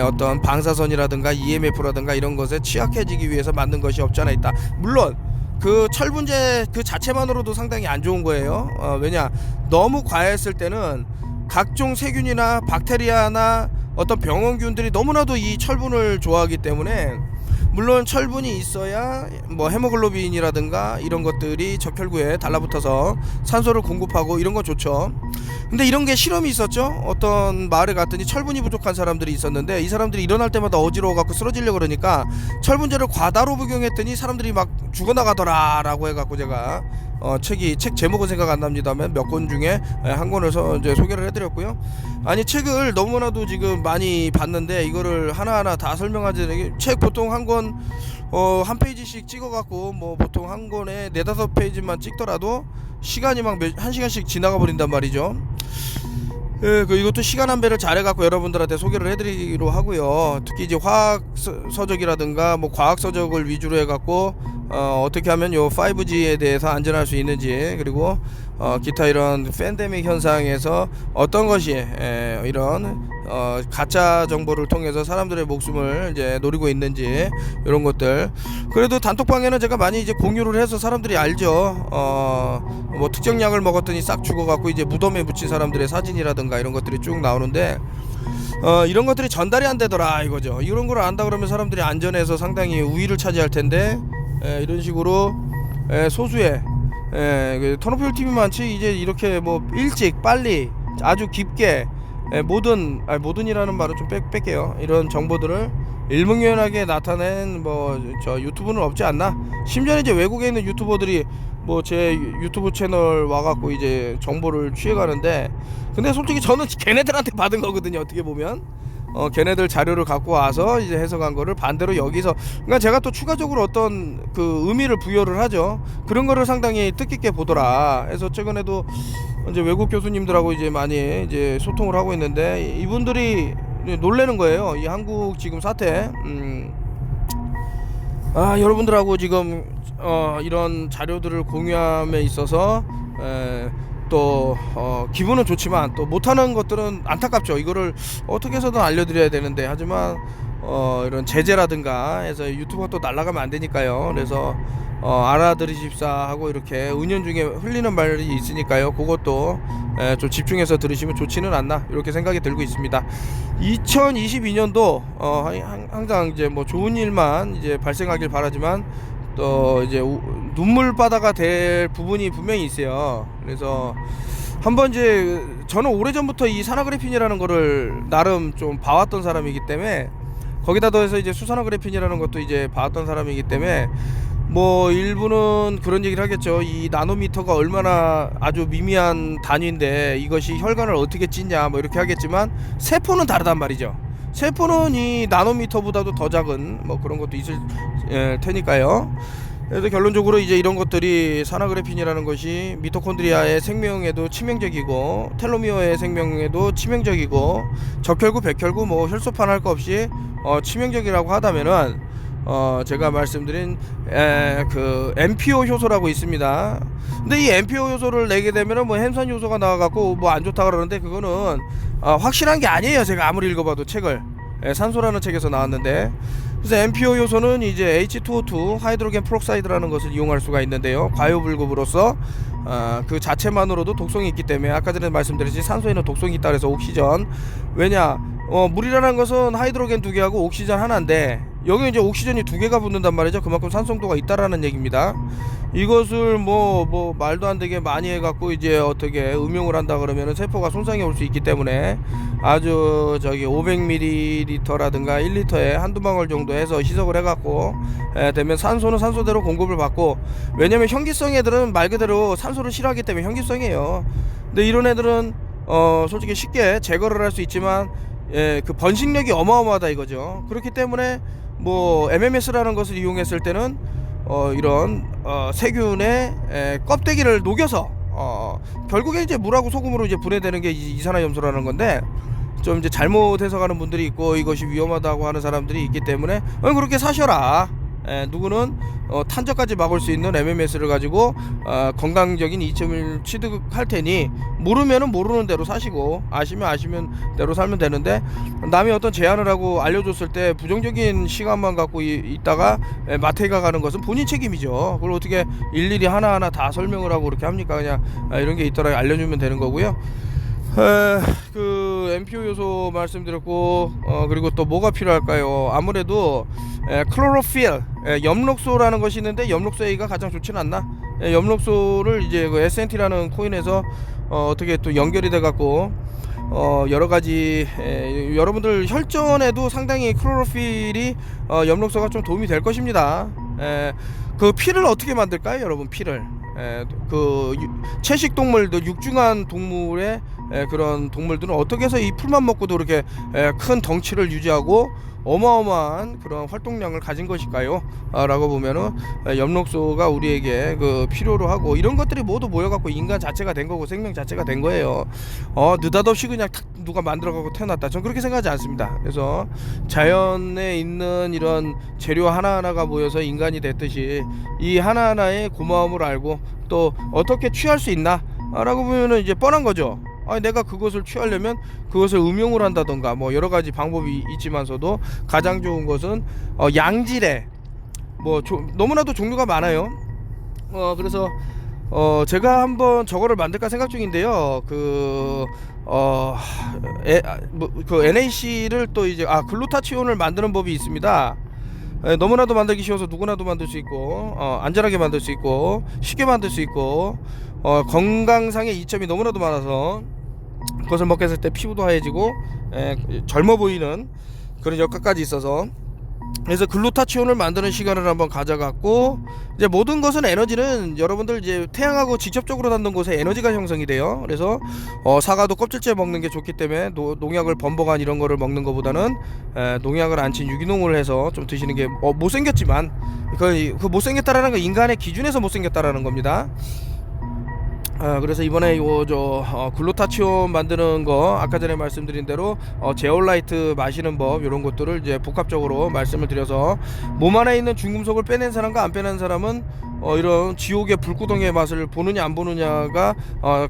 어떤 방사선이라든가 EMF라든가 이런 것에 취약해지기 위해서 만든 것이 없지 않아 있다. 물론 그 철분제 그 자체만으로도 상당히 안 좋은 거예요. 왜냐, 너무 과했을 때는 각종 세균이나 박테리아나 어떤 병원균들이 너무나도 이 철분을 좋아하기 때문에, 물론 철분이 있어야 뭐 헤모글로빈이라든가 이런 것들이 적혈구에 달라붙어서 산소를 공급하고 이런 건 좋죠. 근데 이런 게 실험이 있었죠. 어떤 마을에 갔더니 철분이 부족한 사람들이 있었는데, 이 사람들이 일어날 때마다 어지러워 갖고 쓰러지려고 그러니까 철분제를 과다로 복용했더니 사람들이 막 죽어나가더라 라고 해갖고, 제가 책 제목은 생각 안 납니다만 몇 권 중에 한 권을 이제 소개를 해드렸고요. 아니, 책을 너무나도 지금 많이 봤는데 이거를 하나하나 다 설명하지, 책 보통 한 권 한 페이지씩 찍어갖고 뭐 보통 한 권에 4-5페이지만 찍더라도 시간이 막 1시간씩 지나가 버린단 말이죠. 이것도 시간 안배를 잘해갖고 여러분들한테 소개를 해드리기로 하고요. 특히 이제 화학 서적이라든가 뭐 과학 서적을 위주로 해갖고 어떻게 하면 요 5G에 대해서 안전할 수 있는지, 그리고 기타 이런 팬데믹 현상에서 어떤 것이 이런 가짜 정보를 통해서 사람들의 목숨을 이제 노리고 있는지, 이런 것들. 그래도 단톡방에는 제가 많이 이제 공유를 해서 사람들이 알죠. 뭐 특정 약을 먹었더니 싹 죽어갖고 이제 무덤에 묻힌 사람들의 사진이라든가 이런 것들이 쭉 나오는데, 이런 것들이 전달이 안 되더라 이거죠. 이런 걸 안다 그러면 사람들이 안전해서 상당히 우위를 차지할 텐데, 이런 식으로 소수의 턴오프 TV만치 이제 이렇게 뭐 일찍 빨리 아주 깊게 모든이라는 말을 좀 뺄게요. 이런 정보들을 일목요연하게 나타낸 뭐 저 유튜브는 없지 않나. 심지어 이제 외국에 있는 유튜버들이 뭐 제 유튜브 채널 와갖고 이제 정보를 취해가는데, 근데 솔직히 저는 걔네들한테 받은 거거든요. 어떻게 보면 걔네들 자료를 갖고 와서 이제 해석한 거를 반대로 여기서, 그러니까 제가 또 추가적으로 어떤 그 의미를 부여를 하죠. 그런 거를 상당히 뜻깊게 보더라 해서 최근에도 이제 외국 교수님들하고 이제 많이 이제 소통을 하고 있는데, 이분들이 놀라는 거예요. 이 한국 지금 사태. 여러분들하고 지금 이런 자료들을 공유함에 있어서 또 기분은 좋지만 또 못하는 것들은 안타깝죠. 이거를 어떻게 해서든 알려드려야 되는데, 하지만 이런 제재라든가 해서 유튜브가 또 날아가면 안 되니까요. 그래서 알아들으십사 하고 이렇게 은연중에 흘리는 말이 있으니까요. 그것도 좀 집중해서 들으시면 좋지는 않나, 이렇게 생각이 들고 있습니다. 2022년도 항상 이제 뭐 좋은 일만 이제 발생하길 바라지만, 또 이제 눈물바다가 될 부분이 분명히 있어요. 그래서 한번 이제 저는 오래전부터 이 산화그래핀이라는 거를 나름 좀 봐왔던 사람이기 때문에, 거기다 더해서 이제 수산화그래핀이라는 것도 이제 봐왔던 사람이기 때문에, 뭐 일부는 그런 얘기를 하겠죠. 이 나노미터가 얼마나 아주 미미한 단위인데 이것이 혈관을 어떻게 찢냐 뭐 이렇게 하겠지만, 세포는 다르단 말이죠. 세포는 이 나노미터보다도 더 작은 뭐 그런 것도 있을 테니까요. 그래서 결론적으로 이제 이런 것들이 산화그래핀이라는 것이 미토콘드리아의 생명에도 치명적이고, 텔로미어의 생명에도 치명적이고, 적혈구, 백혈구 뭐 혈소판 할 거 없이 치명적이라고 하다면은 제가 말씀드린 그 MPO 효소라고 있습니다. 근데 이 MPO 효소를 내게 되면은 뭐 햄산 효소가 나와갖고 뭐 안 좋다 그러는데, 그거는 확실한 게 아니에요. 제가 아무리 읽어봐도 책을, 산소라는 책에서 나왔는데, 그래서 MPO 요소는 이제 H2O2 하이드로겐 프록사이드라는 것을 이용할 수가 있는데요. 과유불급으로서 그 자체만으로도 독성이 있기 때문에, 아까 전에 말씀드렸듯이 산소에는 독성이 있다 그래서 옥시전, 왜냐 물이라는 것은 하이드로겐 2개하고 옥시전 하나인데, 여기 이제 옥시전이 2개가 붙는단 말이죠. 그만큼 산성도가 있다라는 얘기입니다. 이것을 뭐 말도 안 되게 많이 해갖고 이제 어떻게 음용을 한다 그러면은 세포가 손상이 올 수 있기 때문에, 아주 저기 500ml라든가 1리터에 한두 방울 정도 해서 희석을 해갖고 되면 산소는 산소대로 공급을 받고, 왜냐면 현기성 애들은 말 그대로 산소를 싫어하기 때문에 현기성이에요. 근데 이런 애들은 솔직히 쉽게 제거를 할 수 있지만, 그 번식력이 어마어마하다 이거죠. 그렇기 때문에 뭐 MMS라는 것을 이용했을 때는 이런 세균의 껍데기를 녹여서 결국에 이제 물하고 소금으로 이제 분해되는 게 이산화염소라는 건데, 좀 이제 잘못 해석하는 분들이 있고 이것이 위험하다고 하는 사람들이 있기 때문에 그렇게 사셔라. 누구는 탄저까지 막을 수 있는 MMS를 가지고 건강적인 이점을 취득할 테니, 모르면은 모르는 대로 사시고 아시면 아시면 대로 살면 되는데, 남이 어떤 제안을 하고 알려줬을 때 부정적인 시간만 갖고 있다가 마태가 가는 것은 본인 책임이죠. 그걸 어떻게 일일이 하나하나 다 설명을 하고 그렇게 합니까? 그냥 이런 게 있더라 알려주면 되는 거고요. 그 MPO 요소 말씀드렸고, 그리고 또 뭐가 필요할까요? 아무래도 클로로필, 엽록소라는 것이 있는데, 엽록소 A가 가장 좋지는 않나? 엽록소를 이제 그 SNT라는 코인에서 어떻게 또 연결이 돼 갖고 여러 가지 여러분들 혈전에도 상당히 클로로필이 엽록소가 좀 도움이 될 것입니다. 그 피를 어떻게 만들까요, 여러분? 피를 그 채식 동물들, 육중한 동물의 그런 동물들은 어떻게 해서 이 풀만 먹고도 그렇게 큰 덩치를 유지하고 어마어마한 그런 활동량을 가진 것일까요? 라고 보면은 엽록소가 우리에게 그 필요로 하고, 이런 것들이 모두 모여갖고 인간 자체가 된 거고 생명 자체가 된 거예요. 느닷없이 그냥 탁 누가 만들어갖고 태어났다, 전 그렇게 생각하지 않습니다. 그래서 자연에 있는 이런 재료 하나하나가 모여서 인간이 됐듯이, 이 하나하나의 고마움을 알고 또 어떻게 취할 수 있나 라고 보면은 이제 뻔한 거죠. 내가 그것을 취하려면 그것을 음용을 한다던가 뭐 여러 가지 방법이 있지만서도, 가장 좋은 것은 양질의 너무나도 종류가 많아요. 그래서 제가 한번 저거를 만들까 생각 중인데요. 그 NAC를 또 이제 글루타치온을 만드는 법이 있습니다. 너무나도 만들기 쉬워서 누구나도 만들 수 있고, 안전하게 만들 수 있고, 쉽게 만들 수 있고, 건강상의 이점이 너무나도 많아서 그것을 먹게 했을 때 피부도 하얘지고 젊어 보이는 그런 효과까지 있어서 그래서 글루타치온을 만드는 시간을 한번 가져갔고, 이제 모든 것은 에너지는 여러분들 이제 태양하고 직접적으로 닿는 곳에 에너지가 형성이 돼요. 그래서 사과도 껍질째 먹는 게 좋기 때문에 농약을 범벅한 이런 거를 먹는 것보다는 농약을 안 친 유기농을 해서 좀 드시는 게 못생겼지만 그 못생겼다라는 건 인간의 기준에서 못생겼다라는 겁니다. 그래서 이번에 글루타치온 만드는 거 아까 전에 말씀드린 대로 제올라이트 마시는 법 이런 것들을 이제 복합적으로 말씀을 드려서 몸 안에 있는 중금속을 빼낸 사람과 안 빼낸 사람은 이런 지옥의 불구덩이의 맛을 보느냐 안 보느냐가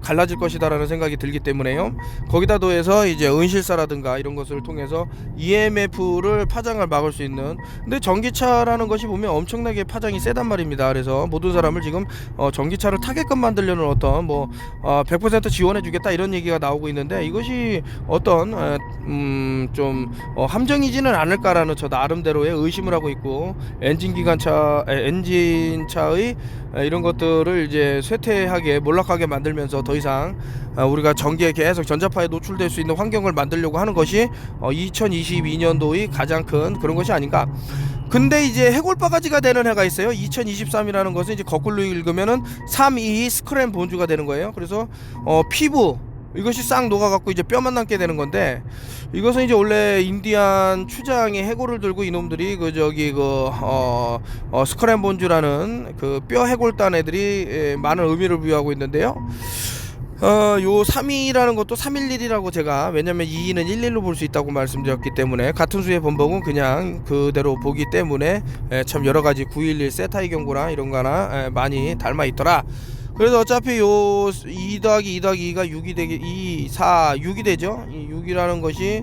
갈라질 것이다라는 생각이 들기 때문에요. 거기다 더해서 이제 은실사라든가 이런 것을 통해서 EMF를 파장을 막을 수 있는, 근데 전기차라는 것이 보면 엄청나게 파장이 세단 말입니다. 그래서 모든 사람을 지금 전기차를 타게끔 만들려는 어떤 100% 지원해 주겠다 이런 얘기가 나오고 있는데, 이것이 어떤 좀 함정이지는 않을까라는 저 나름대로의 의심을 하고 있고, 엔진차의 이런 것들을 이제 쇠퇴하게 몰락하게 만들면서 더 이상 우리가 전기에 계속 전자파에 노출될 수 있는 환경을 만들려고 하는 것이 2022년도의 가장 큰 그런 것이 아닌가. 근데 이제 해골바가지가 되는 해가 있어요. 2023이라는 것은 이제 거꾸로 읽으면은 322 스크램 본주가 되는 거예요. 그래서 피부 이것이 싹 녹아갖고 이제 뼈만 남게 되는 건데, 이것은 이제 원래 인디안 추장의 해골을 들고 이놈들이 스크램 본주라는 그 뼈 해골단 애들이 많은 의미를 부여하고 있는데요. 요 3위라는 것도 311이라고 제가, 왜냐면 2는 11로 볼 수 있다고 말씀드렸기 때문에 같은 수의 번복은 그냥 그대로 보기 때문에 참 여러가지 911 세타이 경고나 이런 거나 많이 닮아 있더라. 그래서 어차피 요 2 더하기 2 더하기 2가 6이 되게 2, 4, 6이 되죠. 이 6이라는 것이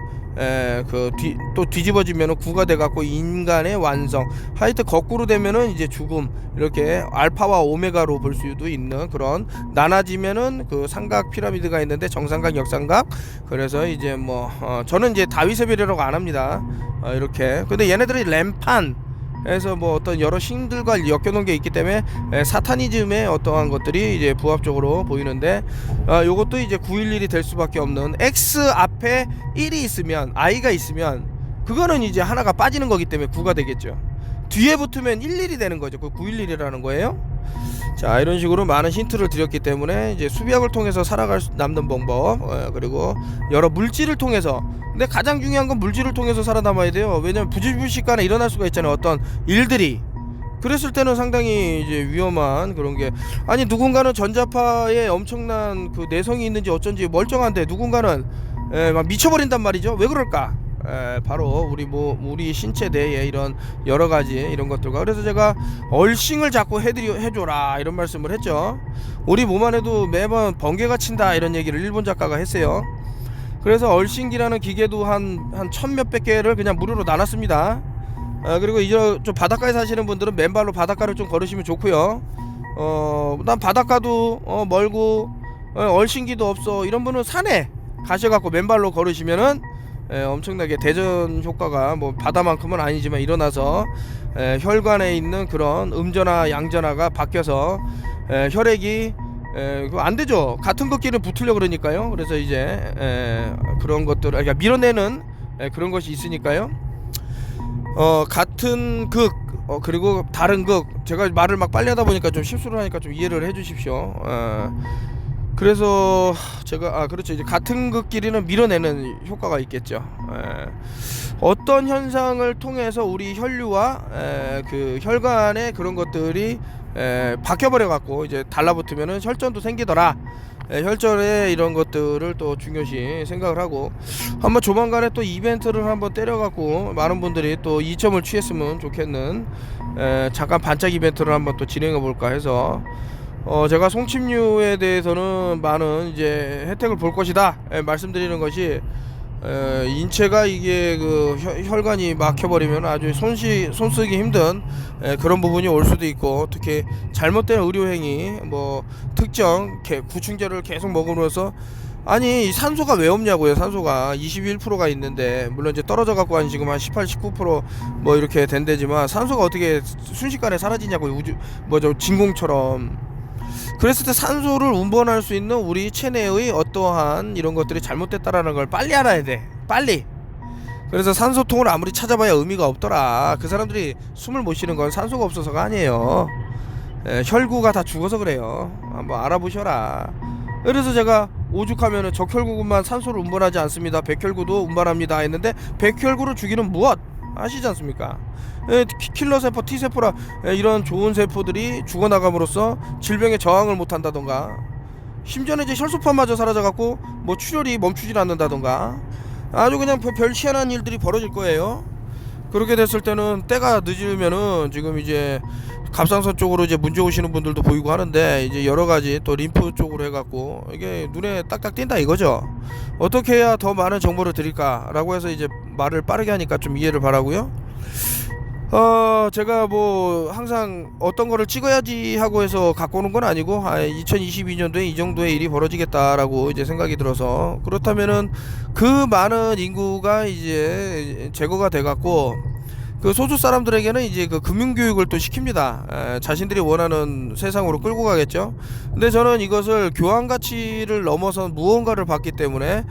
또 뒤집어지면은 9가 돼갖고 인간의 완성. 하여튼 거꾸로 되면은 이제 죽음. 이렇게 알파와 오메가로 볼 수도 있는 그런, 나눠지면은 그 삼각 피라미드가 있는데 정삼각, 역삼각. 그래서 이제 저는 이제 다윗의 별이라고 안 합니다. 이렇게. 근데 얘네들이 램판 해서 어떤 여러 신들과 엮여놓은 게 있기 때문에 사타니즘의 어떠한 것들이 이제 부합적으로 보이는데, 요것도 이제 911이 될 수밖에 없는, X 앞에 1이 있으면, I가 있으면 그거는 이제 하나가 빠지는 거기 때문에 9가 되겠죠. 뒤에 붙으면 11이 되는 거죠. 그 911이라는 거예요. 자, 이런 식으로 많은 힌트를 드렸기 때문에 이제 수비학을 통해서 남는 방법, 그리고 여러 물질을 통해서, 근데 가장 중요한 건 물질을 통해서 살아남아야 돼요. 왜냐면 부지불식간에 일어날 수가 있잖아요. 어떤 일들이. 그랬을 때는 상당히 이제 위험한 그런 게, 아니 누군가는 전자파에 엄청난 그 내성이 있는지 어쩐지 멀쩡한데 누군가는 막 미쳐버린단 말이죠. 왜 그럴까? 바로 우리 신체 내에 이런 여러 가지 이런 것들과, 그래서 제가 얼싱을 자꾸 해줘라 이런 말씀을 했죠. 우리 몸 안에도 매번 번개가 친다 이런 얘기를 일본 작가가 했어요. 그래서 얼싱기라는 기계도 한 1000몇백 개를 그냥 무료로 나눴습니다. 그리고 이제 좀 바닷가에 사시는 분들은 맨발로 바닷가를 좀 걸으시면 좋고요. 난 바닷가도 멀고 얼싱기도 없어 이런 분은 산에 가셔갖고 맨발로 걸으시면은 엄청나게 대전 효과가 바다만큼은 아니지만 일어나서 혈관에 있는 그런 음전화 양전화가 바뀌어서 혈액이 그거 안 되죠. 같은 극기를 붙으려 그러니까요. 그래서 이제 그런 것들을 그러니까 밀어내는 그런 것이 있으니까요. 같은 극 그리고 다른 극, 제가 말을 막 빨리 하다 보니까 좀 실수를 하니까 좀 이해를 해 주십시오. 그래서 제가 그렇죠. 이제 같은 극끼리는 밀어내는 효과가 있겠죠. 어떤 현상을 통해서 우리 혈류와 그 혈관의 그런 것들이 박혀버려 갖고 이제 달라붙으면은 혈전도 생기더라. 혈전에 이런 것들을 또 중요시 생각을 하고, 한번 조만간에 또 이벤트를 한번 때려갖고 많은 분들이 또 이점을 취했으면 좋겠는 잠깐 반짝 이벤트를 한번 또 진행해 볼까 해서, 제가 송침류에 대해서는 많은 이제 혜택을 볼 것이다 말씀드리는 것이, 인체가 이게 그 혈관이 막혀버리면 아주 손쓰기 힘든 그런 부분이 올 수도 있고, 특히 잘못된 의료행위, 특정 구충제를 계속 먹으면서, 아니 산소가 왜 없냐고요. 산소가 21%가 있는데, 물론 이제 떨어져 갖고 한 지금 한 18, 19% 이렇게 된대지만, 산소가 어떻게 순식간에 사라지냐고요. 진공처럼. 그랬을 때 산소를 운반할 수 있는 우리 체내의 어떠한 이런 것들이 잘못됐다라는 걸 빨리 알아야 돼. 빨리. 그래서 산소통을 아무리 찾아봐야 의미가 없더라. 그 사람들이 숨을 못 쉬는 건 산소가 없어서가 아니에요. 혈구가 다 죽어서 그래요. 한번 알아보셔라. 그래서 제가 오죽하면은 적혈구만 산소를 운반하지 않습니다, 백혈구도 운반합니다 했는데, 백혈구를 죽이는 무엇 아시지 않습니까? 킬러 세포, T세포라 이런 좋은 세포들이 죽어나감으로써 질병에 저항을 못한다던가, 심지어는 이제 혈소판마저 사라져갖고 뭐 출혈이 멈추질 않는다던가, 아주 그냥 별 희한한 일들이 벌어질 거예요. 그렇게 됐을 때는 때가 늦으면은 지금 이제 갑상선 쪽으로 이제 문제 오시는 분들도 보이고 하는데, 이제 여러 가지 또 림프 쪽으로 해갖고 이게 눈에 딱딱 띈다 이거죠. 어떻게 해야 더 많은 정보를 드릴까라고 해서 이제 말을 빠르게 하니까 좀 이해를 바라고요. 제가 뭐 항상 어떤 거를 찍어야지 하고 해서 갖고 오는 건 아니고, 2022년도에 이 정도의 일이 벌어지겠다라고 이제 생각이 들어서, 그렇다면은 그 많은 인구가 이제 제거가 돼 갖고 그 소수 사람들에게는 이제 그 금융교육을 또 시킵니다. 자신들이 원하는 세상으로 끌고 가겠죠. 근데 저는 이것을 교환 가치를 넘어선 무언가를 봤기 때문에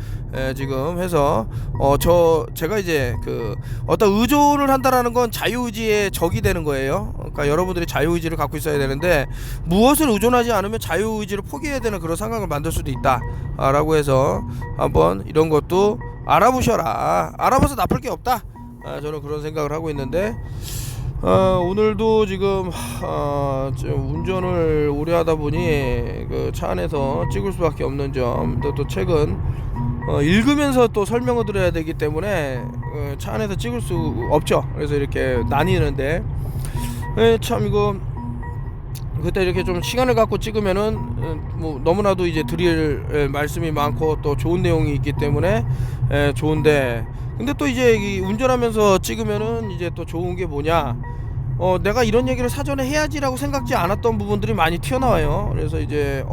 지금 해서 제가 이제 그 어떤 의존을 한다라는 건 자유의지의 적이 되는 거예요. 그러니까 여러분들이 자유의지를 갖고 있어야 되는데, 무엇을 의존하지 않으면 자유의지를 포기해야 되는 그런 상황을 만들 수도 있다라고 해서 한번 이런 것도 알아보셔라. 알아봐서 나쁠 게 없다. 저는 그런 생각을 하고 있는데, 오늘도 지금 운전을 오래 하다 보니 그 차 안에서 찍을 수밖에 없는 점, 또 최근 읽으면서 또 설명을 드려야 되기 때문에 차 안에서 찍을 수 없죠. 그래서 이렇게 나뉘는데, 참 이거 그때 이렇게 좀 시간을 갖고 찍으면은 뭐 너무나도 이제 드릴 말씀이 많고 또 좋은 내용이 있기 때문에 좋은데, 근데 또 이제 운전하면서 찍으면은 이제 또 좋은 게 뭐냐, 내가 이런 얘기를 사전에 해야지라고 생각지 않았던 부분들이 많이 튀어나와요. 그래서 이제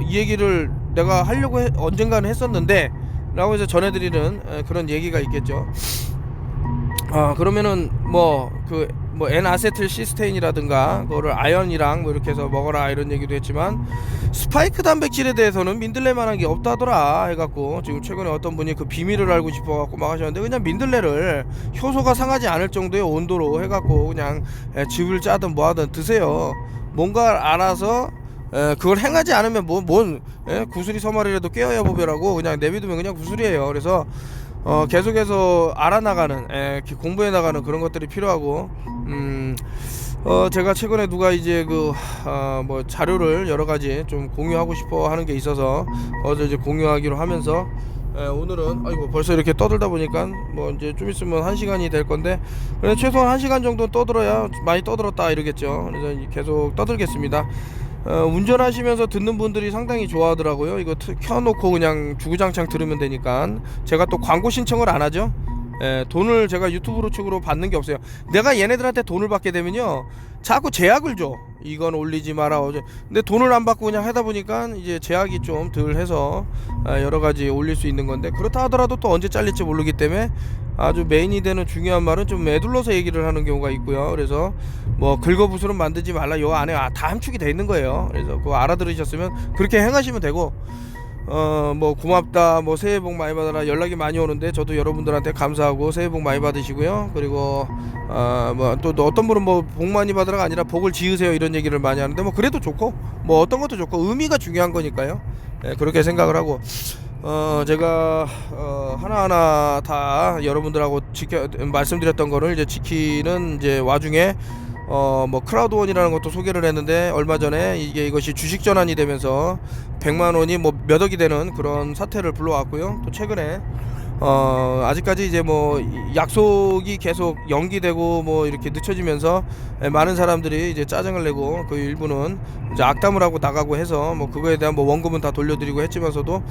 이 얘기를 내가 하려고 언젠가는 했었는데 라고 해서 전해드리는 그런 얘기가 있겠죠. 그러면은 뭐 N아세틸시스테인이라든가 그거를 아연이랑 뭐 이렇게 해서 먹어라 이런 얘기도 했지만, 스파이크 단백질에 대해서는 민들레만한 게 없다더라 해갖고, 지금 최근에 어떤 분이 그 비밀을 알고 싶어갖고 막 하셨는데, 그냥 민들레를 효소가 상하지 않을 정도의 온도로 해갖고 그냥 즙을 짜든 뭐하든 드세요. 뭔가 알아서 그걸 행하지 않으면 뭔 구슬이 서말이라도 깨어야 보배라고 그냥 내비두면 그냥 구슬이에요. 그래서 계속해서 알아나가는, 공부해 나가는 그런 것들이 필요하고, 제가 최근에 누가 이제 뭐 자료를 여러 가지 좀 공유하고 싶어 하는 게 있어서 어제 이제 공유하기로 하면서, 오늘은 벌써 이렇게 떠들다 보니까 뭐 이제 좀 있으면 1시간이 될 건데, 그래 최소한 1시간 정도 떠들어야 많이 떠들었다 이러겠죠. 그래서 계속 떠들겠습니다. 운전하시면서 듣는 분들이 상당히 좋아하더라고요. 이거 켜놓고 그냥 주구장창 들으면 되니까. 제가 또 광고 신청을 안 하죠. 돈을 제가 유튜브로 측으로 받는 게 없어요. 내가 얘네들한테 돈을 받게 되면요, 자꾸 제약을 줘. 이건 올리지 마라. 근데 돈을 안 받고 그냥 하다 보니까 이제 제약이 좀 덜 해서 여러 가지 올릴 수 있는 건데, 그렇다 하더라도 또 언제 잘릴지 모르기 때문에 아주 메인이 되는 중요한 말은 좀 매둘러서 얘기를 하는 경우가 있고요. 그래서 뭐 긁어부스럼 만들지 말라, 요 안에 다 함축이 돼 있는 거예요. 그래서 그거 알아들으셨으면 그렇게 행하시면 되고, 뭐 고맙다, 뭐 새해 복 많이 받아라 연락이 많이 오는데, 저도 여러분들한테 감사하고 새해 복 많이 받으시고요. 그리고 뭐 또 어떤 분은 뭐 복 많이 받으라가 아니라 복을 지으세요 이런 얘기를 많이 하는데, 뭐 그래도 좋고 뭐 어떤 것도 좋고 의미가 중요한 거니까요. 그렇게 생각을 하고, 제가 하나하나 다 여러분들하고 말씀드렸던 거를 이제 지키는 이제 와중에 뭐 크라우드원이라는 것도 소개를 했는데, 얼마 전에 이것이 주식 전환이 되면서 100만 원이 뭐 몇 억이 되는 그런 사태를 불러왔고요. 또 최근에 아직까지 이제 뭐 약속이 계속 연기되고 뭐 이렇게 늦춰지면서 많은 사람들이 이제 짜증을 내고, 그 일부는 이제 악담을 하고 나가고 해서 뭐 그거에 대한 뭐 원금은 다 돌려드리고 했지만서도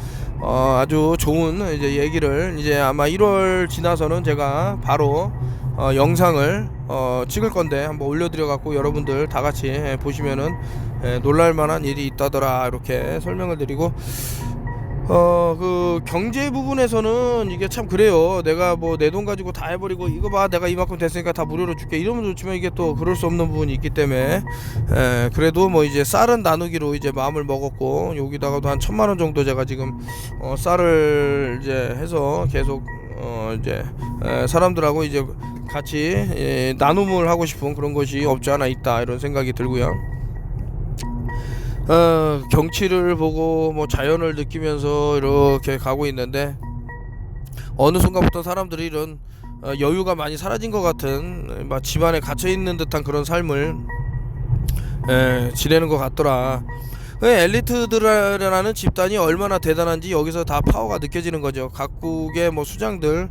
아주 좋은 이제 얘기를, 이제 아마 1월 지나서는 제가 바로 영상을 찍을 건데 한번 올려드려 갖고 여러분들 다 같이 보시면은 놀랄만한 일이 있다더라 이렇게 설명을 드리고, 그 경제 부분에서는 이게 참 그래요. 내가 뭐 내 돈 가지고 다 해버리고, 이거 봐 내가 이만큼 됐으니까 다 무료로 줄게 이러면 좋지만, 이게 또 그럴 수 없는 부분이 있기 때문에 그래도 뭐 이제 쌀은 나누기로 이제 마음을 먹었고, 여기다가도 한 1,000만 원 정도 제가 지금 쌀을 이제 해서 계속 이제 사람들하고 이제 같이 나눔을 하고 싶은 그런 것이 없지 않아 있다, 이런 생각이 들고요. 경치를 보고 뭐 자연을 느끼면서 이렇게 가고 있는데, 어느 순간부터 사람들이 이런 여유가 많이 사라진 것 같은, 막 집안에 갇혀 있는 듯한 그런 삶을 지내는 것 같더라. 엘리트들이라는 집단이 얼마나 대단한지 여기서 다 파워가 느껴지는 거죠. 각국의 뭐 수장들,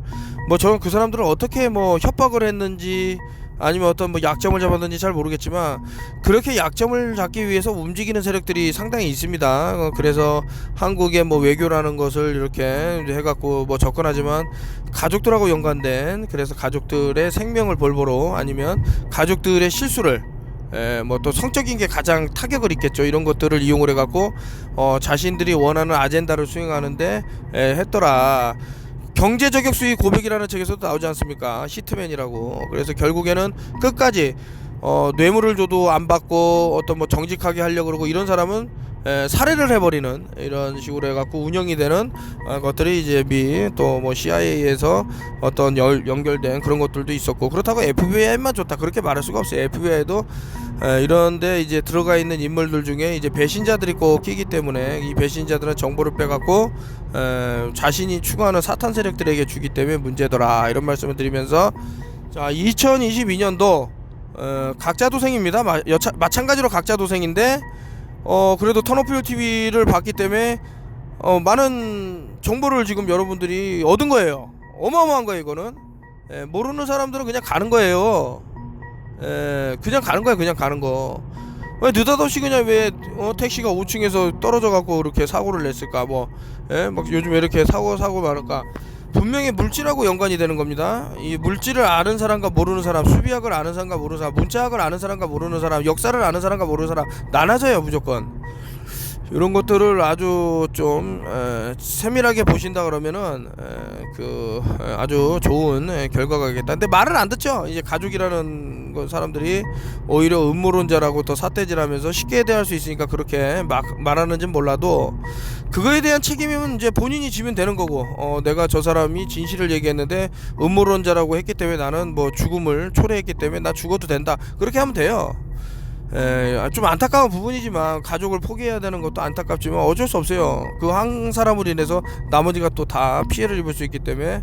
뭐 저는 그 사람들을 어떻게 뭐 협박을 했는지 아니면 어떤 뭐 약점을 잡았는지 잘 모르겠지만, 그렇게 약점을 잡기 위해서 움직이는 세력들이 상당히 있습니다. 그래서 한국의 뭐 외교라는 것을 이렇게 해갖고 뭐 접근하지만, 가족들하고 연관된, 그래서 가족들의 생명을 볼보로, 아니면 가족들의 실수를, 뭐 또 성적인 게 가장 타격을 입겠죠. 이런 것들을 이용을 해갖고 자신들이 원하는 아젠다를 수행하는데 했더라. 경제저격 수익 고백이라는 책에서도 나오지 않습니까? 히트맨이라고. 그래서 결국에는 끝까지 뇌물을 줘도 안 받고 어떤 뭐 정직하게 하려고 그러고, 이런 사람은 살해를 해버리는, 이런 식으로 해갖고 운영이 되는 것들이 이제 미 또 뭐 CIA에서 어떤 연결된 그런 것들도 있었고, 그렇다고 FBI만 좋다 그렇게 말할 수가 없어요. FBI도 이런데 이제 들어가 있는 인물들 중에 이제 배신자들이 꼭 끼기 때문에, 이 배신자들은 정보를 빼갖고 자신이 추구하는 사탄 세력들에게 주기 때문에 문제더라, 이런 말씀을 드리면서, 자, 2022년도 각자 도생입니다. 마찬가지로 각자 도생인데, 그래도 턴오프 TV를 봤기 때문에 많은 정보를 지금 여러분들이 얻은 거예요. 어마어마한 거예요, 이거는. 모르는 사람들은 그냥 가는 거예요. 그냥 가는 거야, 그냥 가는 거. 왜 느닷없이 그냥 왜 택시가 5층에서 떨어져 갖고 이렇게 사고를 냈을까? 막 요즘 왜 이렇게 사고 많을까? 분명히 물질하고 연관이 되는 겁니다. 이 물질을 아는 사람과 모르는 사람, 수비학을 아는 사람과 모르는 사람, 문자학을 아는 사람과 모르는 사람, 역사를 아는 사람과 모르는 사람, 나눠져요, 무조건. 이런 것들을 아주 좀 세밀하게 보신다 그러면은 아주 좋은 결과가 겠다. 근데 말을 안 듣죠. 이제 가족이라는 사람들이 오히려 음모론자라고 더 삿대질하면서 쉽게 대할 수 있으니까 그렇게 막 말하는지는 몰라도, 그거에 대한 책임은 이제 본인이 지면 되는 거고, 내가 저 사람이 진실을 얘기했는데 음모론자라고 했기 때문에 나는 뭐 죽음을 초래했기 때문에 나 죽어도 된다, 그렇게 하면 돼요. 좀 안타까운 부분이지만, 가족을 포기해야 되는 것도 안타깝지만 어쩔 수 없어요. 그 한 사람으로 인해서 나머지가 또 다 피해를 입을 수 있기 때문에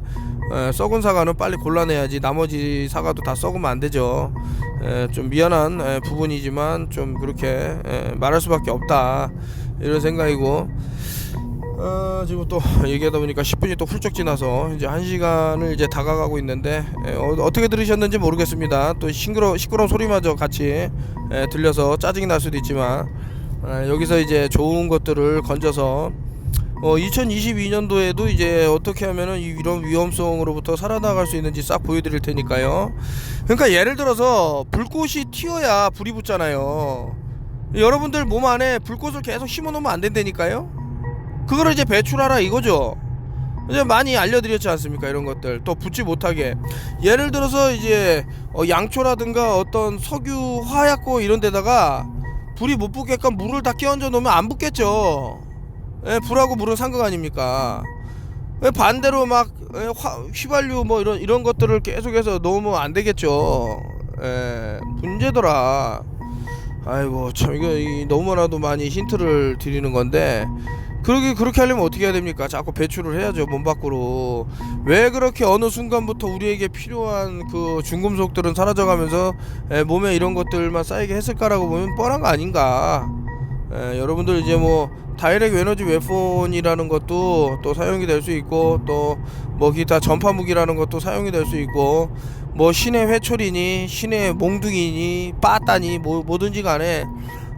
썩은 사과는 빨리 골라내야지, 나머지 사과도 다 썩으면 안 되죠. 좀 미안한 부분이지만 좀 그렇게 말할 수밖에 없다, 이런 생각이고, 지금 또 얘기하다 보니까 10분이 또 훌쩍 지나서 이제 1시간을 이제 다가가고 있는데, 어떻게 들으셨는지 모르겠습니다. 또 시끄러운 소리마저 같이 들려서 짜증이 날 수도 있지만, 여기서 이제 좋은 것들을 건져서 2022년도에도 이제 어떻게 하면은 이런 위험성으로부터 살아나갈 수 있는지 싹 보여드릴 테니까요. 그러니까 예를 들어서 불꽃이 튀어야 불이 붙잖아요. 여러분들 몸 안에 불꽃을 계속 심어놓으면 안 된다니까요. 그거를 이제 배출하라, 이거죠. 이제 많이 알려드렸지 않습니까? 이런 것들 또 붙지 못하게. 예를 들어서 이제 양초라든가 어떤 석유, 화약고 이런 데다가 불이 못 붙게끔 물을 다 끼얹어 놓으면 안 붙겠죠. 불하고 물은 상극 아닙니까? 반대로 막 휘발유 뭐 이런 것들을 계속해서 넣으면 안 되겠죠. 문제더라. 아이고 참, 이거 너무나도 많이 힌트를 드리는 건데, 그렇게 하려면 어떻게 해야 됩니까? 자꾸 배출을 해야죠, 몸 밖으로. 왜 그렇게 어느 순간부터 우리에게 필요한 그 중금속들은 사라져가면서 몸에 이런 것들만 쌓이게 했을까라고 보면 뻔한 거 아닌가. 여러분들 이제 뭐 다이렉트 에너지 웨폰이라는 것도 또 사용이 될 수 있고, 또 뭐 기타 전파 무기라는 것도 사용이 될 수 있고, 뭐 신의 회초리니 신의 몽둥이니 빠따니 뭐든지 간에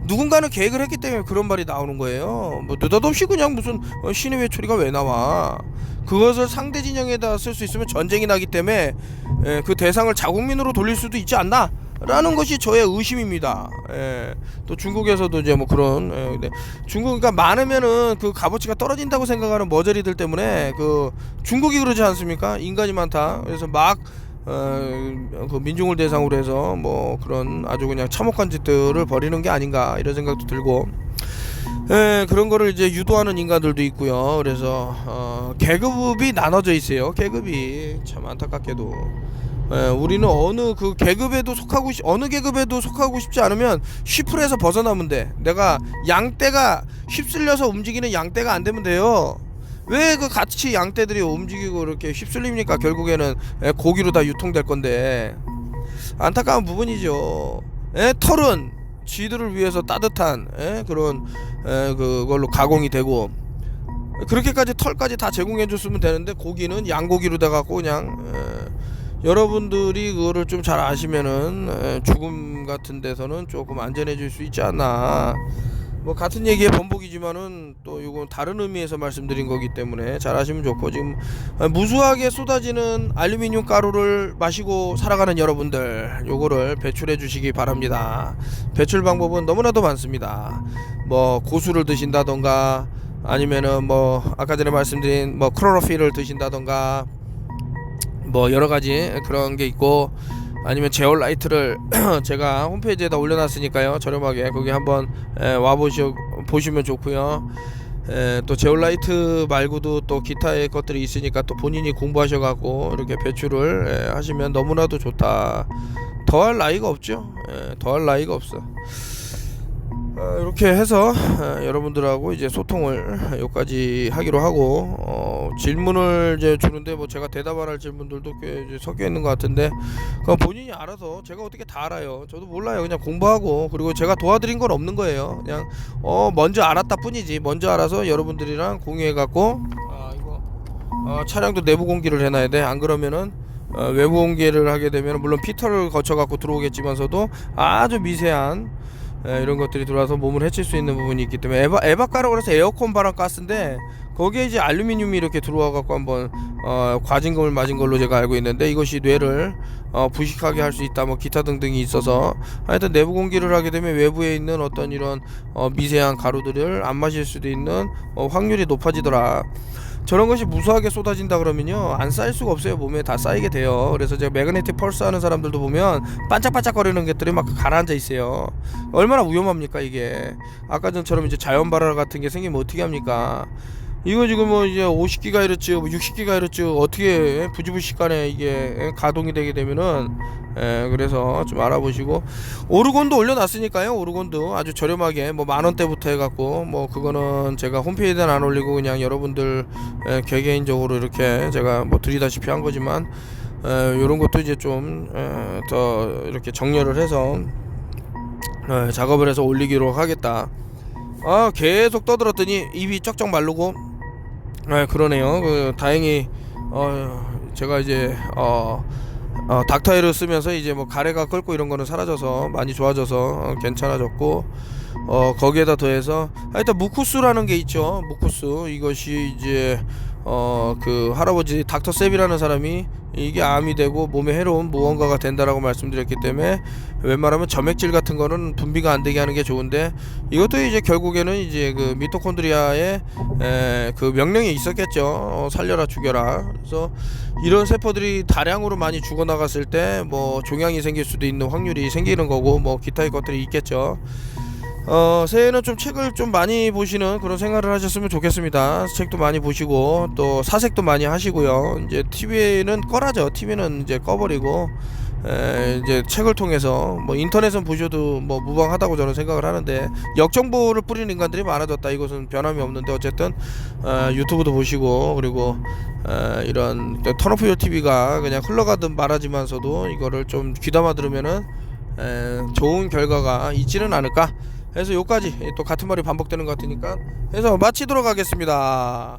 누군가는 계획을 했기 때문에 그런 말이 나오는 거예요. 뭐 느닷없이 그냥 무슨 신의 회초리가 왜 나와. 그것을 상대 진영에다 쓸 수 있으면 전쟁이 나기 때문에 그 대상을 자국민으로 돌릴 수도 있지 않나 라는 것이 저의 의심입니다. 또 중국에서도 이제 뭐 그런 중국, 그러니까 많으면은 그 값어치가 떨어진다고 생각하는 머저리들 때문에, 그 중국이 그러지 않습니까? 인간이 많다. 그래서 막 그 민중을 대상으로 해서 뭐 그런 아주 그냥 참혹한 짓들을 벌이는 게 아닌가, 이런 생각도 들고, 그런 거를 이제 유도하는 인간들도 있고요. 그래서 계급이 나눠져 있어요. 계급이 참 안타깝게도 우리는 어느 그 계급에도 속하고 어느 계급에도 속하고 싶지 않으면 쉬플에서 벗어나면 돼. 내가 양떼가 휩쓸려서 움직이는 양떼가 안 되면 돼요. 왜 그 같이 양떼들이 움직이고 이렇게 휩쓸립니까? 결국에는 고기로 다 유통될 건데 안타까운 부분이죠. 털은 쥐들을 위해서 따뜻한 그런 그걸로 가공이 되고 그렇게까지 털까지 다 제공해 줬으면 되는데 고기는 양고기로 돼 갖고 그냥 여러분들이 그거를 좀 잘 아시면은 죽음 같은 데서는 조금 안전해질 수 있지 않나. 뭐 같은 얘기의 번복이지만은 또 이건 다른 의미에서 말씀드린 거기 때문에 잘 아시면 좋고, 지금 무수하게 쏟아지는 알루미늄 가루를 마시고 살아가는 여러분들, 요거를 배출해 주시기 바랍니다. 배출 방법은 너무나도 많습니다. 뭐 고수를 드신다던가 아니면은 뭐 아까 전에 말씀드린 뭐 클로로필을 드신다던가 뭐 여러가지 그런 게 있고, 아니면 제올라이트를 제가 홈페이지에다 올려놨으니까요, 저렴하게 거기 한번 보시면 좋고요. 또 제올라이트 말고도 또 기타의 것들이 있으니까 또 본인이 공부하셔갖고 이렇게 배출을 하시면 너무나도 좋다. 더할 나위가 없죠. 더할 나위가 없어. 이렇게 해서 여러분들하고 이제 소통을 여기까지 하기로 하고, 질문을 이제 주는데 뭐 제가 대답을 할 질문들도 꽤 이제 섞여 있는 것 같은데, 그건 본인이 알아서, 제가 어떻게 다 알아요. 저도 몰라요. 그냥 공부하고, 그리고 제가 도와드린 건 없는 거예요. 그냥 먼저 알았다 뿐이지. 먼저 알아서 여러분들이랑 공유해 갖고 이거 차량도 내부 공기를 해놔야 돼. 안 그러면은 외부 공기를 하게 되면 물론 피터를 거쳐 갖고 들어오겠지만서도 아주 미세한 이런 것들이 들어와서 몸을 해칠 수 있는 부분이 있기 때문에, 에바가라고 그래서 에어컨 바람 가스인데 거기에 이제 알루미늄이 이렇게 들어와 갖고 한번 과징금을 맞은 걸로 제가 알고 있는데, 이것이 뇌를 부식하게 할 수 있다 뭐 기타 등등이 있어서, 하여튼 내부 공기를 하게 되면 외부에 있는 어떤 이런 미세한 가루들을 안 마실 수도 있는 확률이 높아지더라. 저런 것이 무수하게 쏟아진다 그러면요, 안 쌓일 수가 없어요. 몸에 다 쌓이게 돼요. 그래서 제가 매그네틱 펄스 하는 사람들도 보면 반짝반짝거리는 것들이 막 가라앉아 있어요. 얼마나 위험합니까 이게. 아까 전처럼 이제 자연 발열 같은 게 생기면 어떻게 합니까? 이거 지금 뭐 이제 50GHz, 60GHz 어떻게 부지불식간에 이게 가동이 되게 되면은, 그래서 좀 알아보시고, 오르곤도 올려놨으니까요. 오르곤도 아주 저렴하게 뭐 만원대부터 해갖고, 뭐 그거는 제가 홈페이지에는 안 올리고 그냥 여러분들 개개인적으로 이렇게 제가 뭐 드리다시피 한 거지만, 요런 것도 이제 좀 더 이렇게 정렬을 해서 작업을 해서 올리기로 하겠다. 계속 떠들었더니 입이 쩍쩍 마르고, 그러네요. 다행히 제가 이제 닥터에르 쓰면서 이제 뭐 가래가 끓고 이런 거는 사라져서 많이 좋아져서 괜찮아졌고, 거기에다 더해서 하여튼 무쿠스라는 게 있죠. 무쿠스, 이것이 이제 그 할아버지 닥터 셉이라는 사람이 이게 암이 되고 몸에 해로운 무언가가 된다라고 말씀드렸기 때문에, 웬만하면 점액질 같은 거는 분비가 안 되게 하는 게 좋은데, 이것도 이제 결국에는 이제 그 미토콘드리아의 그 명령이 있었겠죠. 살려라 죽여라. 그래서 이런 세포들이 다량으로 많이 죽어나갔을 때 뭐 종양이 생길 수도 있는 확률이 생기는 거고, 뭐 기타의 것들이 있겠죠. 새해에는 좀 책을 좀 많이 보시는 그런 생활을 하셨으면 좋겠습니다. 책도 많이 보시고 또 사색도 많이 하시고요. 이제 TV는 꺼라죠. TV는 이제 꺼버리고 이제 책을 통해서 뭐 인터넷은 보셔도 뭐 무방하다고 저는 생각을 하는데, 역정보를 뿌리는 인간들이 많아졌다. 이것은 변함이 없는데, 어쨌든 유튜브도 보시고, 그리고 이런 턴오프 TV가 그냥 흘러가듯 말하지만서도 이거를 좀 귀담아 들으면은 좋은 결과가 있지는 않을까 해서 요까지 또 같은 말이 반복되는 것 같으니까 해서 마치도록 하겠습니다.